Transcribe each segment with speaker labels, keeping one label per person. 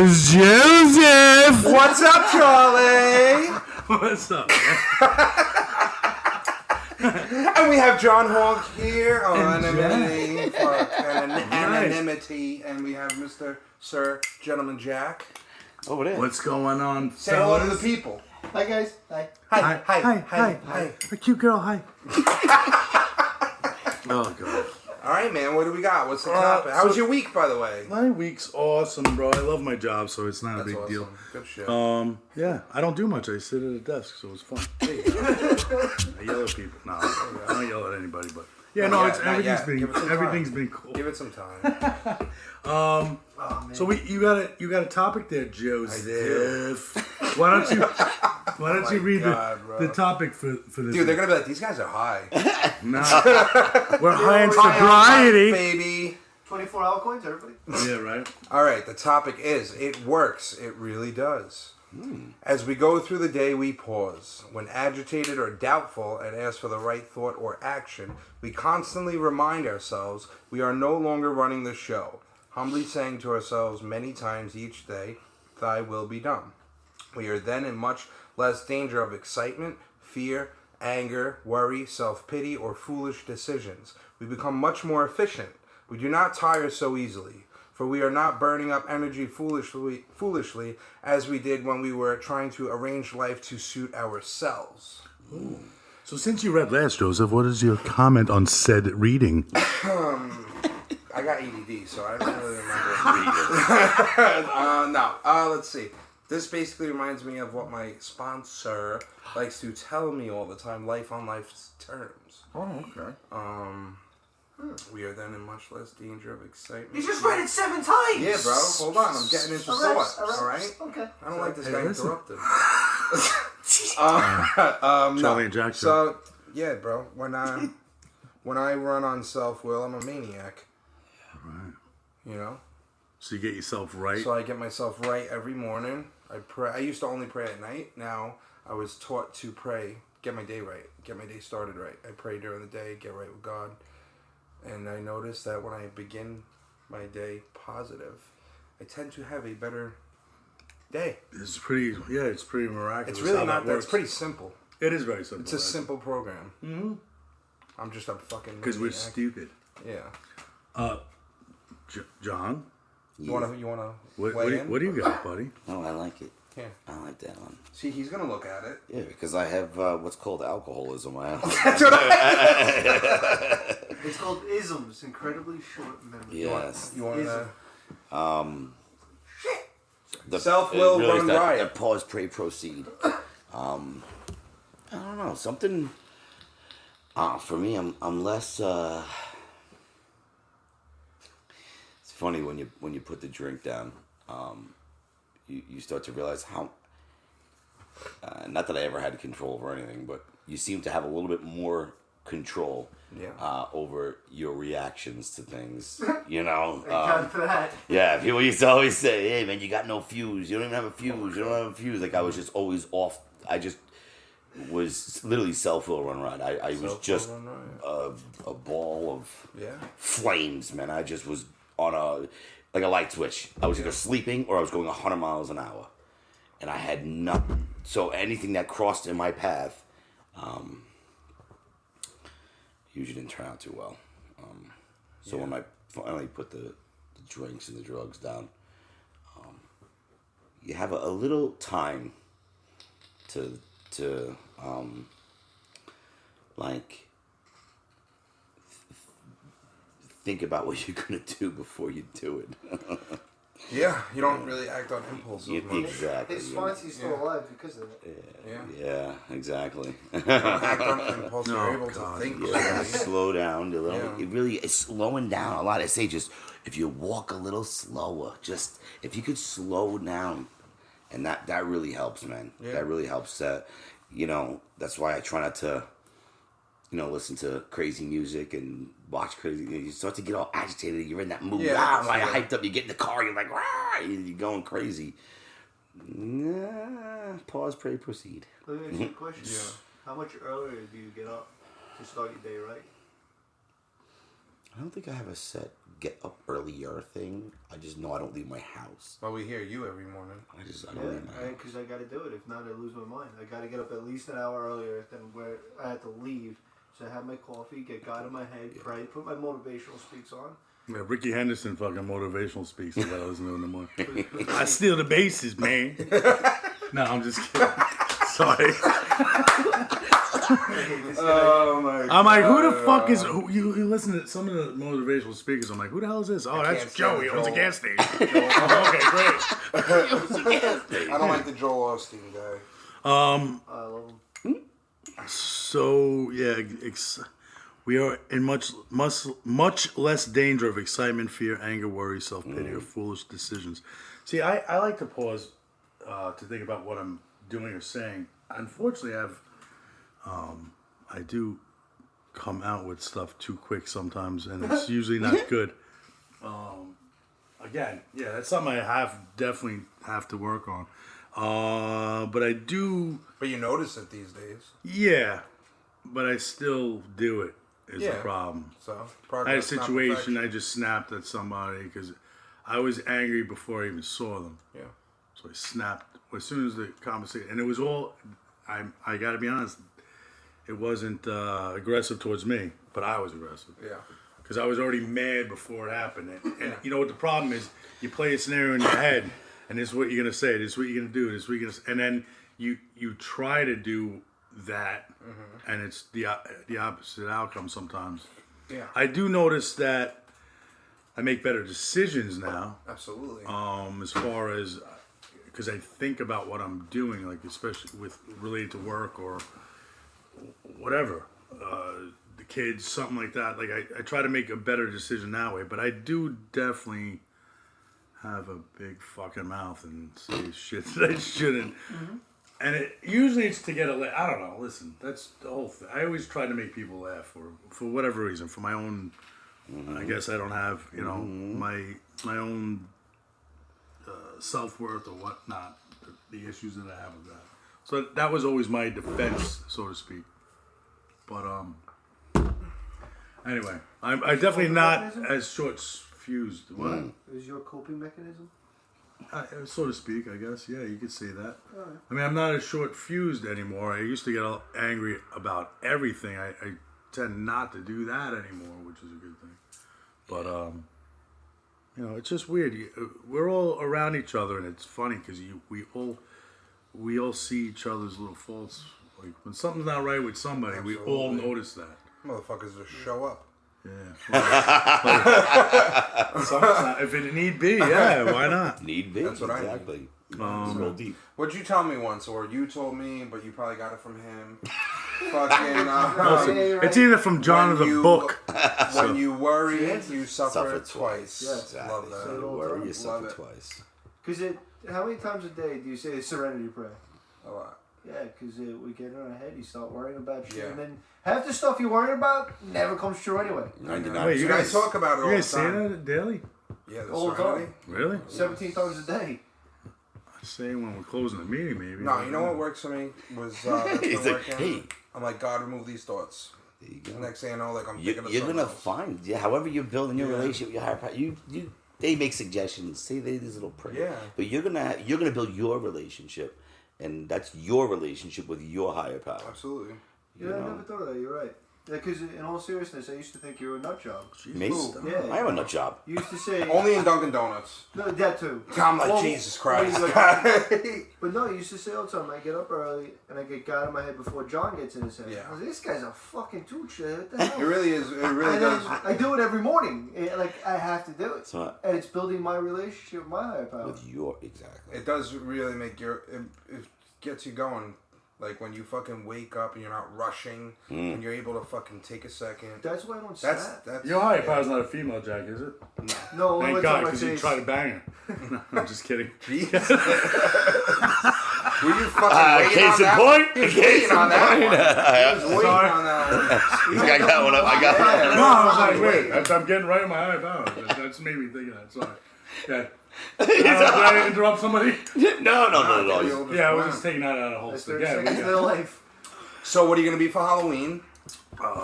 Speaker 1: Here's Joseph.
Speaker 2: What's up, Charlie?
Speaker 1: What's up?
Speaker 2: And we have John Hawk here on anonymity, and we have Sir Gentleman Jack.
Speaker 3: Over there.
Speaker 1: What's going on?
Speaker 2: Say hello to the people.
Speaker 4: Hi guys. Hi.
Speaker 1: Hi. A cute girl. Hi. Oh god.
Speaker 2: All right, man. What do we got? What's the topic? How was your week, by the way?
Speaker 1: My week's awesome, bro. I love my job, so it's not a big deal.
Speaker 2: Good shit.
Speaker 1: Yeah, I don't do much. I sit at a desk, so it's fun.
Speaker 2: There you go.
Speaker 1: I yell at people. No, I don't yell at anybody, but yeah, no, it's everything's been cool.
Speaker 2: Give it some time.
Speaker 1: So you got a topic there, Joseph.
Speaker 2: I do.
Speaker 1: Why don't you read the topic for this?
Speaker 2: Dude, they're gonna be like, these guys are high.
Speaker 1: Nah, we're high in sobriety,
Speaker 2: baby.
Speaker 4: 24-hour coins, everybody.
Speaker 1: Yeah, right.
Speaker 2: All right, the topic is, it works. It really does. As we go through the day, we pause. When agitated or doubtful and ask for the right thought or action, we constantly remind ourselves we are no longer running the show, humbly saying to ourselves many times each day, "Thy will be done." We are then in much less danger of excitement, fear, anger, worry, self-pity, or foolish decisions. We become much more efficient. We do not tire so easily, for we are not burning up energy foolishly as we did when we were trying to arrange life to suit ourselves.
Speaker 1: Ooh. So since you read last, Joseph, what is your comment on said reading?
Speaker 2: I got ADD, so I don't really remember. Let's see. This basically reminds me of what my sponsor likes to tell me all the time, life on life's terms.
Speaker 3: Oh, okay.
Speaker 2: We are then in much less danger of excitement.
Speaker 4: You just read it 7 times!
Speaker 2: Yeah, bro. Hold on. I'm getting into thought. Alright?
Speaker 4: Okay.
Speaker 2: I don't like this guy interrupting.
Speaker 1: Charlie and Jack.
Speaker 2: So, yeah, bro. When I run on self-will, I'm a maniac.
Speaker 1: Right.
Speaker 2: You know?
Speaker 1: So you get yourself right.
Speaker 2: So I get myself right every morning. I pray. I used to only pray at night. Now I was taught to pray, get my day right, get my day started right. I pray during the day, get right with God. And I noticed that when I begin my day positive, I tend to have a better day.
Speaker 1: It's pretty miraculous.
Speaker 2: It's really
Speaker 1: how
Speaker 2: not
Speaker 1: that
Speaker 2: that.
Speaker 1: works.
Speaker 2: It's pretty simple.
Speaker 1: It is very simple.
Speaker 2: It's a simple program.
Speaker 1: Mm-hmm.
Speaker 2: I'm just a fucking
Speaker 1: because we're
Speaker 2: maniac.
Speaker 1: stupid.
Speaker 2: Yeah.
Speaker 1: John?
Speaker 2: You wanna
Speaker 1: What do you got, buddy?
Speaker 3: Oh, I like it.
Speaker 2: Yeah.
Speaker 3: I like that one.
Speaker 2: See, he's gonna look at it.
Speaker 3: Yeah, because I have what's called alcoholism.
Speaker 2: That's what
Speaker 4: It's called isms, incredibly short memory.
Speaker 3: Yes.
Speaker 2: You want to...
Speaker 3: The
Speaker 2: Self-will run riot.
Speaker 3: That pause, pray, proceed. I don't know, something. For me, I'm less. It's funny when you put the drink down. You start to realize how. Not that I ever had control over anything, but you seem to have a little bit more control.
Speaker 2: Yeah.
Speaker 3: Over your reactions to things, you know.
Speaker 4: Thank God for that.
Speaker 3: Yeah, people used to always say, "Hey, man, you got no fuse. You don't even have a fuse. You don't have a fuse." Like I was just always off. I just was literally self-will run riot. I was just a ball of flames, man. I just was on a light switch. I was either sleeping or I was going 100 miles an hour, and I had nothing. So anything that crossed in my path. Usually didn't turn out too well. So when I finally put the drinks and the drugs down, you have a little time to think about what you're gonna do before you do it.
Speaker 2: Yeah, you don't really act on impulse as much.
Speaker 3: Exactly.
Speaker 4: His Swansea's still alive because of it.
Speaker 3: Yeah, exactly.
Speaker 2: You don't act on impulse. You're able to think.
Speaker 3: Yeah, slow down a little. It really is slowing down a lot. I say just if you walk a little slower, just if you could slow down, and that really helps, man.
Speaker 2: Yeah.
Speaker 3: That really helps. That's why I try not to, listen to crazy music and watch crazy. You start to get all agitated. You're in that mood. You're hyped up. You get in the car. You're like, rah, you're going crazy. Pause, pray, proceed.
Speaker 4: Let me ask you a question. How much earlier do you get up to start your day, right?
Speaker 3: I don't think I have a set get up earlier thing. I just know I don't leave my house.
Speaker 2: Well, we hear you every morning.
Speaker 3: I don't leave my house.
Speaker 4: Because I got to do it. If not, I lose my mind. I got to get up at least an hour earlier than where I had to leave. So I have my coffee, get God in my head, pray, put my motivational speaks on.
Speaker 1: Yeah, Ricky Henderson fucking motivational speaks that I listen to in the morning. I steal the bases, man. No, I'm just kidding. Sorry.
Speaker 2: Oh my God.
Speaker 1: I'm like, who the fuck is you listen to some of the motivational speakers? I'm like, who the hell is this? Oh, that's
Speaker 2: can't
Speaker 1: Joe.
Speaker 2: stand
Speaker 1: He owns a
Speaker 2: Joel.
Speaker 1: gas station. Oh, okay, great.
Speaker 2: I don't like the Joel Osteen guy.
Speaker 4: I love them.
Speaker 1: So yeah, we are in much less danger of excitement, fear, anger, worry, self-pity, or foolish decisions. See, I like to pause to think about what I'm doing or saying. Unfortunately, I do come out with stuff too quick sometimes, and it's usually not good. Again, yeah, that's something I definitely have to work on. But I do.
Speaker 2: But you notice it these days.
Speaker 1: Yeah, but I still do it. Is the
Speaker 2: Yeah.
Speaker 1: problem.
Speaker 2: So
Speaker 1: I had a
Speaker 2: progress, not
Speaker 1: situation.
Speaker 2: perfection.
Speaker 1: I just snapped at somebody because I was angry before I even saw them.
Speaker 2: Yeah.
Speaker 1: So I snapped as soon as the conversation, and it was all. I got to be honest. It wasn't aggressive towards me, but I was aggressive.
Speaker 2: Yeah.
Speaker 1: Because I was already mad before it happened. And you know what the problem is? You play a scenario in your head, and this is what you're going to say, this is what you're going to do, this is what you're going to say. And then you try to do that, and it's the opposite outcome sometimes.
Speaker 2: Yeah.
Speaker 1: I do notice that I make better decisions now,
Speaker 2: Absolutely.
Speaker 1: as far as, because I think about what I'm doing, like especially related to work or whatever. The kids, something like that. Like I try to make a better decision that way, but I do definitely have a big fucking mouth and say shit that I shouldn't. And usually it's to get I don't know. Listen, that's the whole thing. I always try to make people laugh for whatever reason, for my own. I guess I don't have my own self-worth or whatnot. The issues that I have with that. So that was always my defense, so to speak. But anyway, I definitely not as short-fused. What?
Speaker 4: Is your coping mechanism?
Speaker 1: So to speak, I guess. Yeah, you could say that.
Speaker 4: All right.
Speaker 1: I mean, I'm not as short-fused anymore. I used to get all angry about everything. I tend not to do that anymore, which is a good thing. But it's just weird. We're all around each other, and it's funny because we all see each other's little faults. Like when something's not right with somebody, we all notice that.
Speaker 2: Motherfuckers just show up.
Speaker 1: Yeah. If it need be, yeah, why not?
Speaker 3: Need be.
Speaker 2: That's what I need.
Speaker 3: Exactly. It's real deep.
Speaker 2: What'd you tell me once, or you told me, but you probably got it from him? Fucking.
Speaker 1: Listen, it's either from John or the book.
Speaker 2: When you worry, you suffer
Speaker 3: Suffer
Speaker 2: twice.
Speaker 4: Yeah.
Speaker 3: Exactly.
Speaker 2: Love that.
Speaker 4: Say it all the
Speaker 3: Worry
Speaker 4: time.
Speaker 3: yourself
Speaker 2: Love it.
Speaker 3: twice.
Speaker 4: Because how many times a day do you say the serenity prayer?
Speaker 2: A lot.
Speaker 4: Yeah, because we get in our head, you start worrying about shit,
Speaker 2: Yeah.
Speaker 4: and then half the stuff you're worrying about never comes true anyway.
Speaker 3: 99.
Speaker 1: Wait, you
Speaker 2: I
Speaker 1: guys
Speaker 2: talk about it all
Speaker 1: You
Speaker 2: the
Speaker 1: guys say
Speaker 2: time.
Speaker 1: that daily?
Speaker 2: Yeah, the
Speaker 4: All the
Speaker 2: serenity.
Speaker 4: time.
Speaker 1: Really?
Speaker 4: 17 times a day.
Speaker 1: I say when we're closing the meeting, maybe.
Speaker 2: No, you know what works for me was that's
Speaker 3: He's
Speaker 2: been
Speaker 3: like,
Speaker 2: working.
Speaker 3: hey.
Speaker 2: I'm like, God, remove these thoughts.
Speaker 3: There you go.
Speaker 2: Next thing I know, like I'm thinking of
Speaker 3: You're
Speaker 2: something
Speaker 3: gonna
Speaker 2: else.
Speaker 3: find, however you're building your
Speaker 2: Yeah.
Speaker 3: relationship with your higher power. They make suggestions, say these little prayers.
Speaker 2: Yeah.
Speaker 3: But you're gonna build your relationship, and that's your relationship with your higher power.
Speaker 2: Absolutely.
Speaker 4: Yeah, I never thought of that. You're right. Because in all seriousness, I used to think you were a nut job.
Speaker 3: Me?
Speaker 4: Yeah.
Speaker 3: I have a nut job.
Speaker 4: You used to say
Speaker 2: Only in Dunkin' Donuts.
Speaker 4: no, that too.
Speaker 2: I'm like,
Speaker 4: Well,
Speaker 2: Jesus Christ.
Speaker 4: well, like- but no, you used to say all the time. I get up early and I get God in my head before John gets in his head.
Speaker 2: Yeah.
Speaker 4: I was like, this guy's a fucking douche. What the
Speaker 2: It
Speaker 4: hell?
Speaker 2: really is. It really
Speaker 4: And then
Speaker 2: does.
Speaker 4: I do it every morning. Like I have to do it,
Speaker 3: So
Speaker 4: and it's building my relationship with my higher power.
Speaker 3: with your exactly.
Speaker 2: It does really make it gets you going. Like when you fucking wake up and you're not rushing and you're able to fucking take a second.
Speaker 4: That's why I don't
Speaker 2: That's
Speaker 4: snap.
Speaker 1: Your higher power's not a female, Jack, is it?
Speaker 4: No,
Speaker 1: Thank
Speaker 4: one
Speaker 1: God,
Speaker 4: time I
Speaker 1: because you
Speaker 4: face.
Speaker 1: try to bang her. No, I'm just kidding.
Speaker 2: Jesus. Were you fucking waiting
Speaker 3: Case
Speaker 2: on
Speaker 3: in
Speaker 2: that?
Speaker 3: point.
Speaker 2: He was
Speaker 3: Case
Speaker 2: waiting
Speaker 3: in
Speaker 2: on that
Speaker 3: point.
Speaker 2: one. He was waiting
Speaker 1: Sorry.
Speaker 2: on that one.
Speaker 3: I got one up. I got one.
Speaker 1: No, I was like, wait, I'm getting right in my higher power. That's made me think of that. Sorry. Yeah. Did I interrupt somebody?
Speaker 3: No.
Speaker 2: You're
Speaker 1: Yeah, I was just taking that out of
Speaker 4: That's
Speaker 1: holster.
Speaker 4: 30
Speaker 1: Yeah,
Speaker 4: seconds of their life.
Speaker 2: So what are you gonna be for Halloween?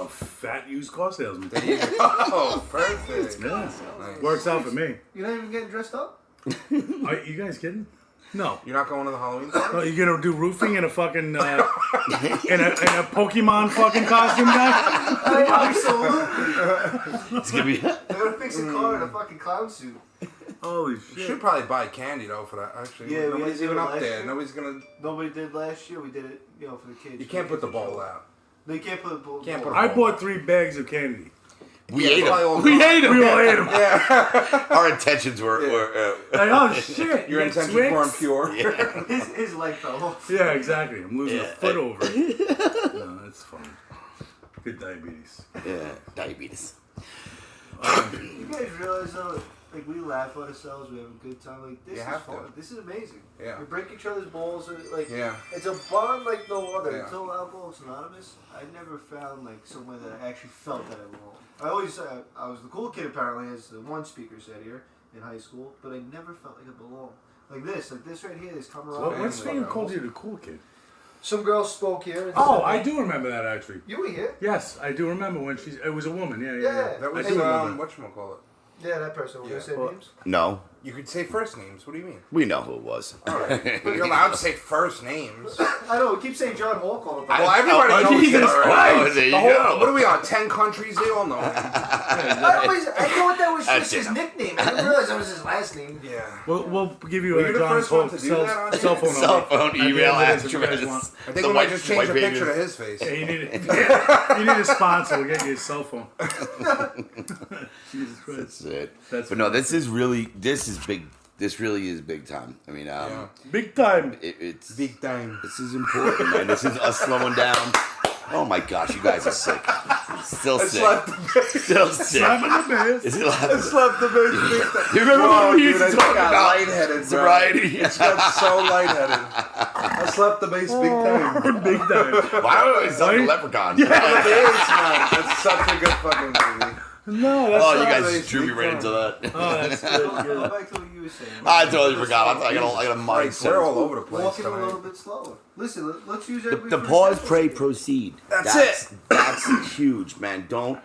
Speaker 1: Fat used car salesman.
Speaker 2: Oh, perfect.
Speaker 1: Yeah.
Speaker 2: Nice.
Speaker 1: Works out for me.
Speaker 4: You're not even getting dressed up?
Speaker 1: Are you guys kidding? No.
Speaker 2: You're not going to the Halloween party?
Speaker 1: No, you gonna do roofing in a fucking in a Pokemon fucking costume, guy?
Speaker 4: Absolutely.
Speaker 3: It's gonna be.
Speaker 4: They're gonna fix a car in a fucking clown suit.
Speaker 1: Holy
Speaker 2: You
Speaker 1: shit!
Speaker 2: should probably buy candy though for that. Actually,
Speaker 4: Yeah, we
Speaker 2: nobody's
Speaker 4: did
Speaker 2: even
Speaker 4: it
Speaker 2: up
Speaker 4: last
Speaker 2: there.
Speaker 4: year.
Speaker 2: Nobody's gonna.
Speaker 4: Nobody did last year. We did it, for the kids.
Speaker 2: You can't put the ball out.
Speaker 4: They can't put the ball.
Speaker 2: Can't put a
Speaker 1: I bought 3 bags of candy.
Speaker 3: We ate
Speaker 2: probably all
Speaker 3: them. We
Speaker 2: gone.
Speaker 3: ate them.
Speaker 1: We all ate them.
Speaker 2: Yeah,
Speaker 3: Our intentions were.
Speaker 1: Like, oh shit!
Speaker 2: your
Speaker 1: you got
Speaker 2: intentions weren't
Speaker 1: Twix?
Speaker 2: pure.
Speaker 4: His leg fell off.
Speaker 1: Yeah, exactly. I'm losing a
Speaker 3: Yeah.
Speaker 1: foot over it. No, that's fun. Good diabetes.
Speaker 3: Yeah, diabetes.
Speaker 4: You guys realize though, like we laugh at ourselves, we have a good time. Like this
Speaker 2: You
Speaker 4: is
Speaker 2: have to.
Speaker 4: fun. This is amazing.
Speaker 2: Yeah.
Speaker 4: We break each other's balls. Like
Speaker 2: Yeah.
Speaker 4: it's a bond like no other.
Speaker 2: Yeah.
Speaker 4: Until Alcoholics Anonymous, I never found like somewhere that I actually felt that I belonged. I always I was the cool kid apparently, as the one speaker said here in high school, but I never felt like I belonged. Like this right here, this camaraderie.
Speaker 1: What speaker called you the cool kid?
Speaker 4: Some girl spoke here. And
Speaker 1: Oh,
Speaker 4: said,
Speaker 1: I do remember that actually.
Speaker 4: You were here.
Speaker 1: Yes, I do remember when she. It was a woman. Yeah.
Speaker 4: Yeah.
Speaker 2: That was
Speaker 1: I do remember.
Speaker 2: whatchamacallit.
Speaker 4: Yeah, that person. We're
Speaker 2: Yeah.
Speaker 4: gonna say
Speaker 1: Well,
Speaker 4: names.
Speaker 3: No,
Speaker 2: You could say first names. What do you mean?
Speaker 3: we know who it was.
Speaker 2: All right, but you're allowed to say first names.
Speaker 4: I know. We keep saying John Hawk all the time.
Speaker 2: Well, everybody
Speaker 3: Oh,
Speaker 2: knows
Speaker 3: Jesus
Speaker 2: it.
Speaker 3: Christ! There you
Speaker 2: The whole,
Speaker 3: go.
Speaker 2: what are we on? 10 countries? They all know him.
Speaker 4: I thought that was
Speaker 3: That's
Speaker 4: just his
Speaker 3: it.
Speaker 4: nickname. I didn't realize that was his last name.
Speaker 2: Yeah.
Speaker 1: We'll give you
Speaker 2: Well,
Speaker 1: a
Speaker 2: you're the
Speaker 1: John's
Speaker 2: first one
Speaker 1: Hawk
Speaker 2: to do that on
Speaker 1: cell phone
Speaker 2: here.
Speaker 3: Cell
Speaker 1: number.
Speaker 3: phone,
Speaker 1: At the
Speaker 3: email
Speaker 1: end of this, if you guys
Speaker 3: address.
Speaker 1: want.
Speaker 2: I think
Speaker 3: The
Speaker 2: we might
Speaker 3: white-
Speaker 2: just change
Speaker 3: white
Speaker 2: a
Speaker 3: pages.
Speaker 2: picture to his face.
Speaker 1: Yeah, you need a sponsor. We'll get you a cell phone. Jesus Christ.
Speaker 3: That's it.
Speaker 1: That's
Speaker 3: But no, this is big. This really is big time. I mean,
Speaker 2: Yeah.
Speaker 1: Big time.
Speaker 3: it's
Speaker 2: Big time.
Speaker 3: This is important, man. This is us slowing down. Oh my gosh, you guys are sick. Still sick. Still sick.
Speaker 1: Slapping the bass.
Speaker 3: Is it laughing?
Speaker 2: Slept the bitch big time.
Speaker 3: You remember
Speaker 2: Whoa,
Speaker 3: when we used
Speaker 2: dude,
Speaker 3: to
Speaker 2: I
Speaker 3: talk
Speaker 2: got
Speaker 3: about
Speaker 2: lightheaded, bro.
Speaker 3: sobriety?
Speaker 2: It's got so lightheaded. I slept the bass big time.
Speaker 1: Big time.
Speaker 3: Why do I always sound like a
Speaker 1: Right?
Speaker 3: leprechaun?
Speaker 2: The bass, man. That's such a good fucking movie.
Speaker 1: No, that's
Speaker 3: Oh, you
Speaker 1: not
Speaker 3: guys
Speaker 2: Big
Speaker 3: drew me right
Speaker 2: time.
Speaker 3: into that.
Speaker 1: Oh, that's good.
Speaker 4: Go
Speaker 1: good.
Speaker 4: back to what you were saying.
Speaker 3: I totally forgot. I got a
Speaker 2: Like,
Speaker 3: mindset.
Speaker 2: we're all over the place
Speaker 4: Walking a little
Speaker 2: tonight.
Speaker 4: bit slower. Listen, let's use
Speaker 3: The
Speaker 4: everybody for
Speaker 3: pause,
Speaker 4: example.
Speaker 3: pray, proceed.
Speaker 2: That's it.
Speaker 3: That's huge, man. Don't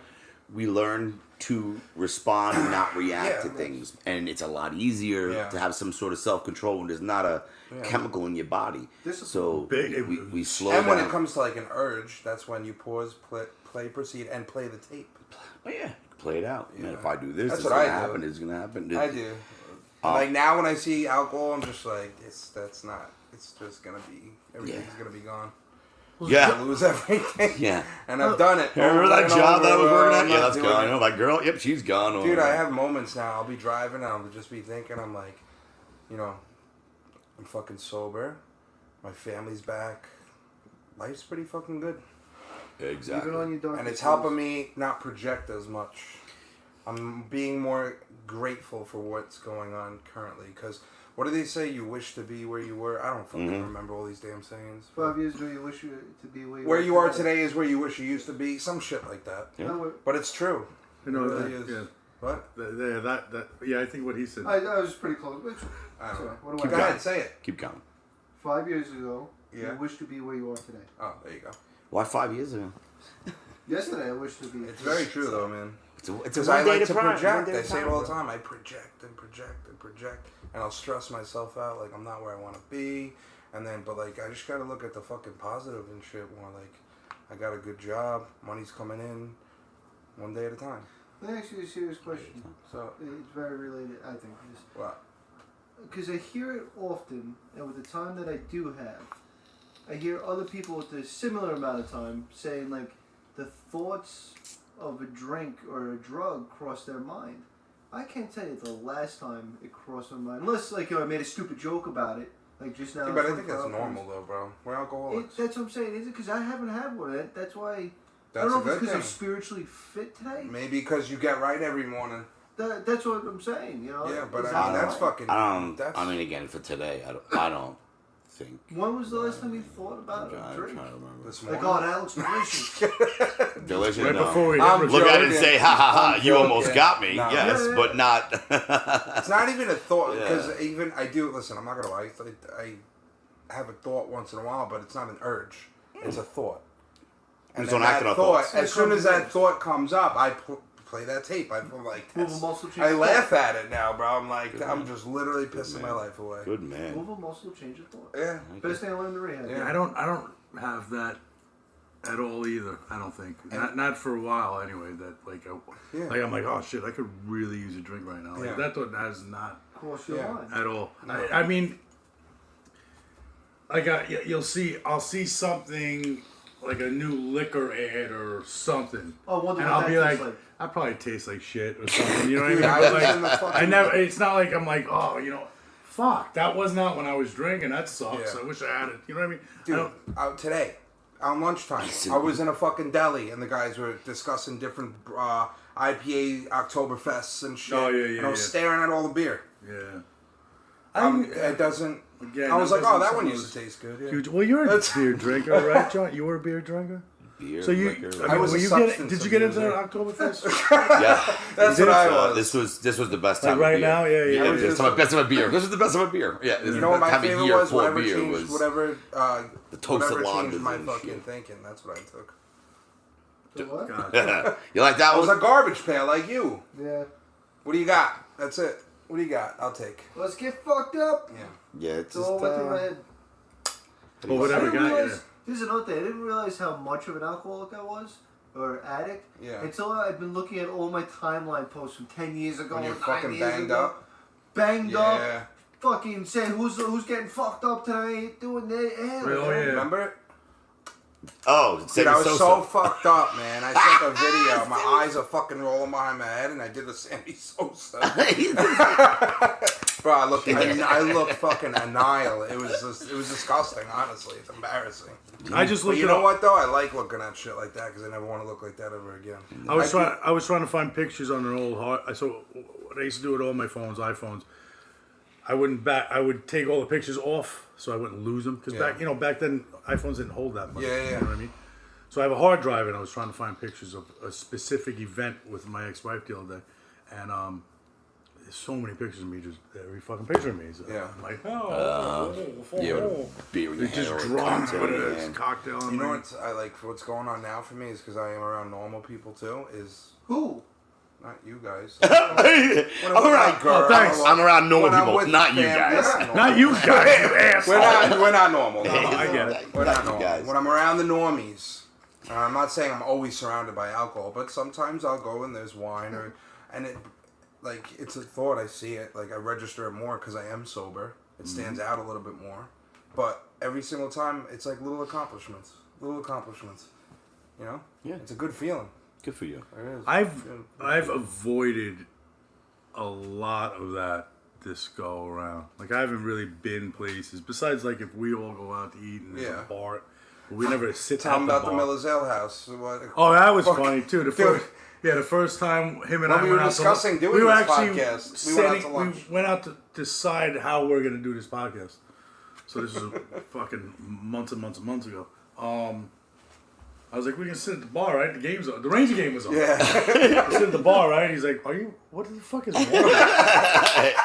Speaker 3: we learn to respond and not react to
Speaker 2: Yeah.
Speaker 3: things? And it's a lot easier
Speaker 2: Yeah.
Speaker 3: to have some sort of self-control when there's not a chemical in your body.
Speaker 4: This is
Speaker 3: So
Speaker 1: big.
Speaker 3: we slow
Speaker 2: And
Speaker 3: down.
Speaker 2: when it comes to like an urge, that's when you pause, play, proceed, and play the tape.
Speaker 3: Oh, yeah, play it out. Man,
Speaker 2: Yeah.
Speaker 3: if I do this,
Speaker 2: That's
Speaker 3: it's
Speaker 2: what
Speaker 3: gonna
Speaker 2: I do.
Speaker 3: happen. It's gonna happen.
Speaker 2: I do. Like now, when I see alcohol, I'm just like, it's just gonna be everything's gonna be gone. I
Speaker 3: Yeah,
Speaker 2: lose everything.
Speaker 3: yeah.
Speaker 2: And I've done it.
Speaker 3: Remember
Speaker 2: over
Speaker 3: that
Speaker 2: and
Speaker 3: job that I was
Speaker 2: over,
Speaker 3: working at?
Speaker 2: I'm
Speaker 3: Yeah,
Speaker 2: not
Speaker 3: that's
Speaker 2: doing
Speaker 3: gone.
Speaker 2: it.
Speaker 3: You know, that girl. Yep, she's gone.
Speaker 2: Dude, I have moments now. I'll be driving and I'll just be thinking, I'm like, I'm fucking sober. My family's back. Life's pretty fucking good.
Speaker 3: Exactly.
Speaker 4: Even on your darkest
Speaker 2: And it's
Speaker 4: days.
Speaker 2: helping me not project as much. I'm being more grateful for what's going on currently. Because what do they say? You wish to be where you were? I don't fucking remember all these damn sayings.
Speaker 4: 5 years ago, you wish you to be
Speaker 2: Where you are today is where you wish you used to be. Some shit like that.
Speaker 3: Yeah.
Speaker 4: No,
Speaker 2: But it's true.
Speaker 1: You know,
Speaker 2: It really is.
Speaker 1: yeah.
Speaker 2: What?
Speaker 1: Yeah, I think what he said.
Speaker 4: I was pretty close. Which,
Speaker 2: I don't
Speaker 4: sorry,
Speaker 2: know.
Speaker 4: what do
Speaker 2: Go
Speaker 4: I
Speaker 2: ahead, say it.
Speaker 3: Keep going.
Speaker 4: 5 years ago,
Speaker 2: Yeah.
Speaker 4: you wish to be where you are today.
Speaker 2: Oh, there you go.
Speaker 3: Why 5 years ago?
Speaker 4: Yesterday, I wish to be.
Speaker 2: It's very true, though, man.
Speaker 3: It's a
Speaker 2: Because
Speaker 3: one
Speaker 2: I
Speaker 3: day
Speaker 2: like
Speaker 3: at
Speaker 2: to
Speaker 3: a time,
Speaker 2: project.
Speaker 3: one day
Speaker 2: I
Speaker 3: at a
Speaker 2: say it
Speaker 3: time,
Speaker 2: all the
Speaker 3: bro.
Speaker 2: time. I project and project and project. And I'll stress myself out like I'm not where I want to be. And then, but like, I just got to look at the fucking positive and shit more. Like, I got a good job. Money's coming in. One day at a time.
Speaker 4: Let me ask you a serious question.
Speaker 2: So,
Speaker 4: It's very related, I think.
Speaker 2: what?
Speaker 4: Because I hear it often, and with the time that I do have, I hear other people with a similar amount of time saying, like, the thoughts of a drink or a drug cross their mind. I can't tell you the last time it crossed my mind. Unless, like, I made a stupid joke about it. Like, just now.
Speaker 2: Yeah, but I think
Speaker 4: 24
Speaker 2: that's
Speaker 4: hours.
Speaker 2: normal, though, bro. We're alcoholics.
Speaker 4: That's what I'm saying. Is it? Because I haven't had one. That's why. I
Speaker 2: That's
Speaker 4: don't know
Speaker 2: a
Speaker 4: if it's
Speaker 2: good
Speaker 4: because I'm
Speaker 2: thing.
Speaker 4: spiritually fit today.
Speaker 2: Maybe because you get right every morning.
Speaker 4: That's what I'm saying, you know?
Speaker 2: Yeah, but
Speaker 4: Is
Speaker 2: I
Speaker 4: that
Speaker 2: mean, that's
Speaker 4: right?
Speaker 2: fucking.
Speaker 3: I mean, again, for today, I don't think.
Speaker 4: When was the last time you thought about
Speaker 3: I'm
Speaker 4: a
Speaker 3: trying
Speaker 4: drink?
Speaker 3: to remember.
Speaker 2: This
Speaker 4: Like,
Speaker 2: morning.
Speaker 4: oh, that looks delicious.
Speaker 3: Delicious.
Speaker 1: Right
Speaker 3: no.
Speaker 1: before we hit
Speaker 2: I'm
Speaker 1: Rich-
Speaker 3: Look at it and
Speaker 2: joking.
Speaker 3: say, ha ha ha,
Speaker 2: I'm
Speaker 3: you almost
Speaker 2: joking.
Speaker 3: got me.
Speaker 2: No.
Speaker 3: Yes,
Speaker 4: Yeah.
Speaker 3: but not.
Speaker 2: It's not even a thought
Speaker 3: Yeah.
Speaker 2: because even I do listen. I'm not gonna lie. I have a thought once in a while, but it's not an urge. It's a thought. And
Speaker 3: Just
Speaker 2: then
Speaker 3: don't act
Speaker 2: that
Speaker 3: on our
Speaker 2: thought,
Speaker 3: thoughts.
Speaker 2: as soon as that thought comes up, I play that tape. I feel like
Speaker 4: Move a muscle, change
Speaker 2: I
Speaker 4: a
Speaker 2: laugh
Speaker 4: thought.
Speaker 2: at it now, bro. I'm like, I'm just literally pissing my life away.
Speaker 3: Good man.
Speaker 4: Move a muscle, change a thought.
Speaker 2: Yeah.
Speaker 4: Best thing I learned in the rehab.
Speaker 2: Yeah.
Speaker 1: I don't have that at all either. I don't think not for a while anyway. That like I'm like, oh shit, I could really use a drink right now. Like that thought has not
Speaker 4: Cross your line.
Speaker 1: at all.
Speaker 2: No.
Speaker 1: I mean, like I'll see something like a new liquor ad or something,
Speaker 4: Oh, I wonder
Speaker 1: and
Speaker 4: what
Speaker 1: I'll
Speaker 4: that
Speaker 1: be
Speaker 4: tastes
Speaker 1: like, I probably taste like shit or something. You know what I mean?
Speaker 2: Yeah, I
Speaker 1: But,
Speaker 2: was
Speaker 1: like,
Speaker 2: in the fucking-
Speaker 1: I never. It's not like I'm like, oh, fuck, that was not when I was drinking. That sucks.
Speaker 2: Yeah.
Speaker 1: I wish I had it. You know what I mean?
Speaker 2: Dude, today, on lunchtime, I was in a fucking deli and the guys were discussing different IPA Oktoberfests and shit.
Speaker 1: Oh, yeah,
Speaker 2: and I was
Speaker 1: yeah.
Speaker 2: staring at all the beer.
Speaker 1: Yeah.
Speaker 2: It doesn't.
Speaker 1: Again,
Speaker 2: I was
Speaker 1: that
Speaker 2: like, oh,
Speaker 1: doesn't
Speaker 2: that one
Speaker 1: sound
Speaker 2: used to taste good. Yeah.
Speaker 1: Huge. Well, you're a
Speaker 2: That's-
Speaker 1: beer drinker, right, John? You were a beer drinker.
Speaker 3: Beer,
Speaker 1: So
Speaker 3: liquor.
Speaker 1: I
Speaker 2: was
Speaker 1: were
Speaker 2: a
Speaker 1: you
Speaker 2: substance
Speaker 1: did you get into
Speaker 2: abuser.
Speaker 1: that Oktoberfest?
Speaker 3: Yeah.
Speaker 2: That's what I was.
Speaker 3: This was the best time.
Speaker 1: Like right
Speaker 3: of beer.
Speaker 1: now? Yeah, yeah.
Speaker 2: I was
Speaker 3: This is my best of my beer. This is the best of my beer. Yeah.
Speaker 2: You know what my
Speaker 3: time of
Speaker 2: favorite
Speaker 3: year
Speaker 2: was?
Speaker 3: for
Speaker 2: Whatever
Speaker 3: beer
Speaker 2: changed,
Speaker 3: was
Speaker 2: whatever,
Speaker 3: the toasted
Speaker 2: whatever changed
Speaker 3: Londons
Speaker 2: my
Speaker 3: and
Speaker 2: fucking
Speaker 3: shit.
Speaker 2: thinking. That's what I took.
Speaker 4: The what?
Speaker 1: God.
Speaker 3: You like that
Speaker 2: I was
Speaker 3: one?
Speaker 2: a garbage pail like you.
Speaker 4: Yeah.
Speaker 2: What do you got? That's it. What do you got? I'll take.
Speaker 4: Let's get fucked up.
Speaker 2: Yeah.
Speaker 3: Yeah, it's
Speaker 4: It's all
Speaker 3: just,
Speaker 4: went through my head.
Speaker 1: Well, whatever
Speaker 4: I didn't
Speaker 1: got you.
Speaker 4: realize, here's another thing. I didn't realize how much of an alcoholic I was, or addict,
Speaker 2: Yeah.
Speaker 4: until I've been looking at all my timeline posts from 10 years ago.
Speaker 2: When you're
Speaker 4: 9
Speaker 2: fucking
Speaker 4: years
Speaker 2: banged
Speaker 4: ago.
Speaker 2: up.
Speaker 4: Banged up.
Speaker 2: Yeah.
Speaker 4: Fucking saying who's getting fucked up tonight, doing that.
Speaker 1: Oh, yeah.
Speaker 2: Remember it?
Speaker 3: oh,
Speaker 2: Dude,
Speaker 3: Sammy
Speaker 2: I was
Speaker 3: Sosa.
Speaker 2: so fucked up, man. I sent a video. My eyes are fucking rolling behind my head, and I did the Sammy Sosa. Bro, I looked fucking annihilate. It was disgusting. Honestly, it's embarrassing.
Speaker 1: I just
Speaker 2: But
Speaker 1: looked
Speaker 2: you
Speaker 1: it
Speaker 2: know
Speaker 1: up.
Speaker 2: what though? I like looking at shit like that because I never want to look like that ever again.
Speaker 1: I was trying to find pictures on an old hard. So what I used to do with all my phones, iPhones, I would take all the pictures off so I wouldn't lose them because back then iPhones didn't hold that much.
Speaker 2: Yeah, yeah.
Speaker 1: You know what I mean? So I have a hard drive and I was trying to find pictures of a specific event with my ex-wife the other day, and there's so many pictures of me, just every fucking picture of me. So
Speaker 2: Yeah.
Speaker 1: I'm like,
Speaker 3: Yeah, with beer in your
Speaker 1: It's just
Speaker 3: hand or a
Speaker 1: drunk
Speaker 3: cocktail
Speaker 1: with
Speaker 3: in your
Speaker 1: a
Speaker 3: hand.
Speaker 1: cocktail.
Speaker 2: You
Speaker 1: in
Speaker 2: know
Speaker 1: my-
Speaker 2: what I like? What's going on now for me is because I am around normal people too. Is
Speaker 4: Who?
Speaker 2: not you guys.
Speaker 3: I'm around
Speaker 2: girl.
Speaker 1: thanks.
Speaker 3: I'm around normal
Speaker 2: When I'm
Speaker 3: people,
Speaker 2: with
Speaker 3: not you
Speaker 2: fam-
Speaker 3: guys.
Speaker 2: listen,
Speaker 1: Not you guys, you asshole.
Speaker 2: We're not normal. No,
Speaker 1: I get it.
Speaker 2: We're not
Speaker 3: you
Speaker 2: normal.
Speaker 3: guys.
Speaker 2: When I'm around the normies, I'm not saying I'm always surrounded by alcohol, but sometimes I'll go and there's wine and it, like, it's a thought. I see it. Like, I register it more because I am sober. It stands out a little bit more. But every single time, it's like little accomplishments. You know?
Speaker 3: Yeah.
Speaker 2: It's a good feeling.
Speaker 3: Good for you.
Speaker 2: It is.
Speaker 1: I've avoided a lot of that this go around. Like I haven't really been places besides like if we all go out to eat and there's
Speaker 2: Yeah.
Speaker 1: a bar. But we never sit
Speaker 2: Tell
Speaker 1: at
Speaker 2: them
Speaker 1: the
Speaker 2: about the
Speaker 1: bar.
Speaker 2: Miller's Ale House. What,
Speaker 1: Oh, that was
Speaker 2: fuck-
Speaker 1: funny too. The
Speaker 2: Dude.
Speaker 1: first time him and
Speaker 2: When
Speaker 1: I
Speaker 2: we
Speaker 1: went
Speaker 2: were
Speaker 1: out
Speaker 2: discussing
Speaker 1: to,
Speaker 2: doing
Speaker 1: we were
Speaker 2: this
Speaker 1: actually
Speaker 2: podcast, we went out to
Speaker 1: setting-
Speaker 2: lunch.
Speaker 1: We went out to decide how we're gonna do this podcast. So this is fucking months and months and months ago. I was like, we can sit at the bar, right? The game's on. The Ranger game was on.
Speaker 2: Yeah.
Speaker 1: I sit at the bar, right? He's like, what the fuck is wrong with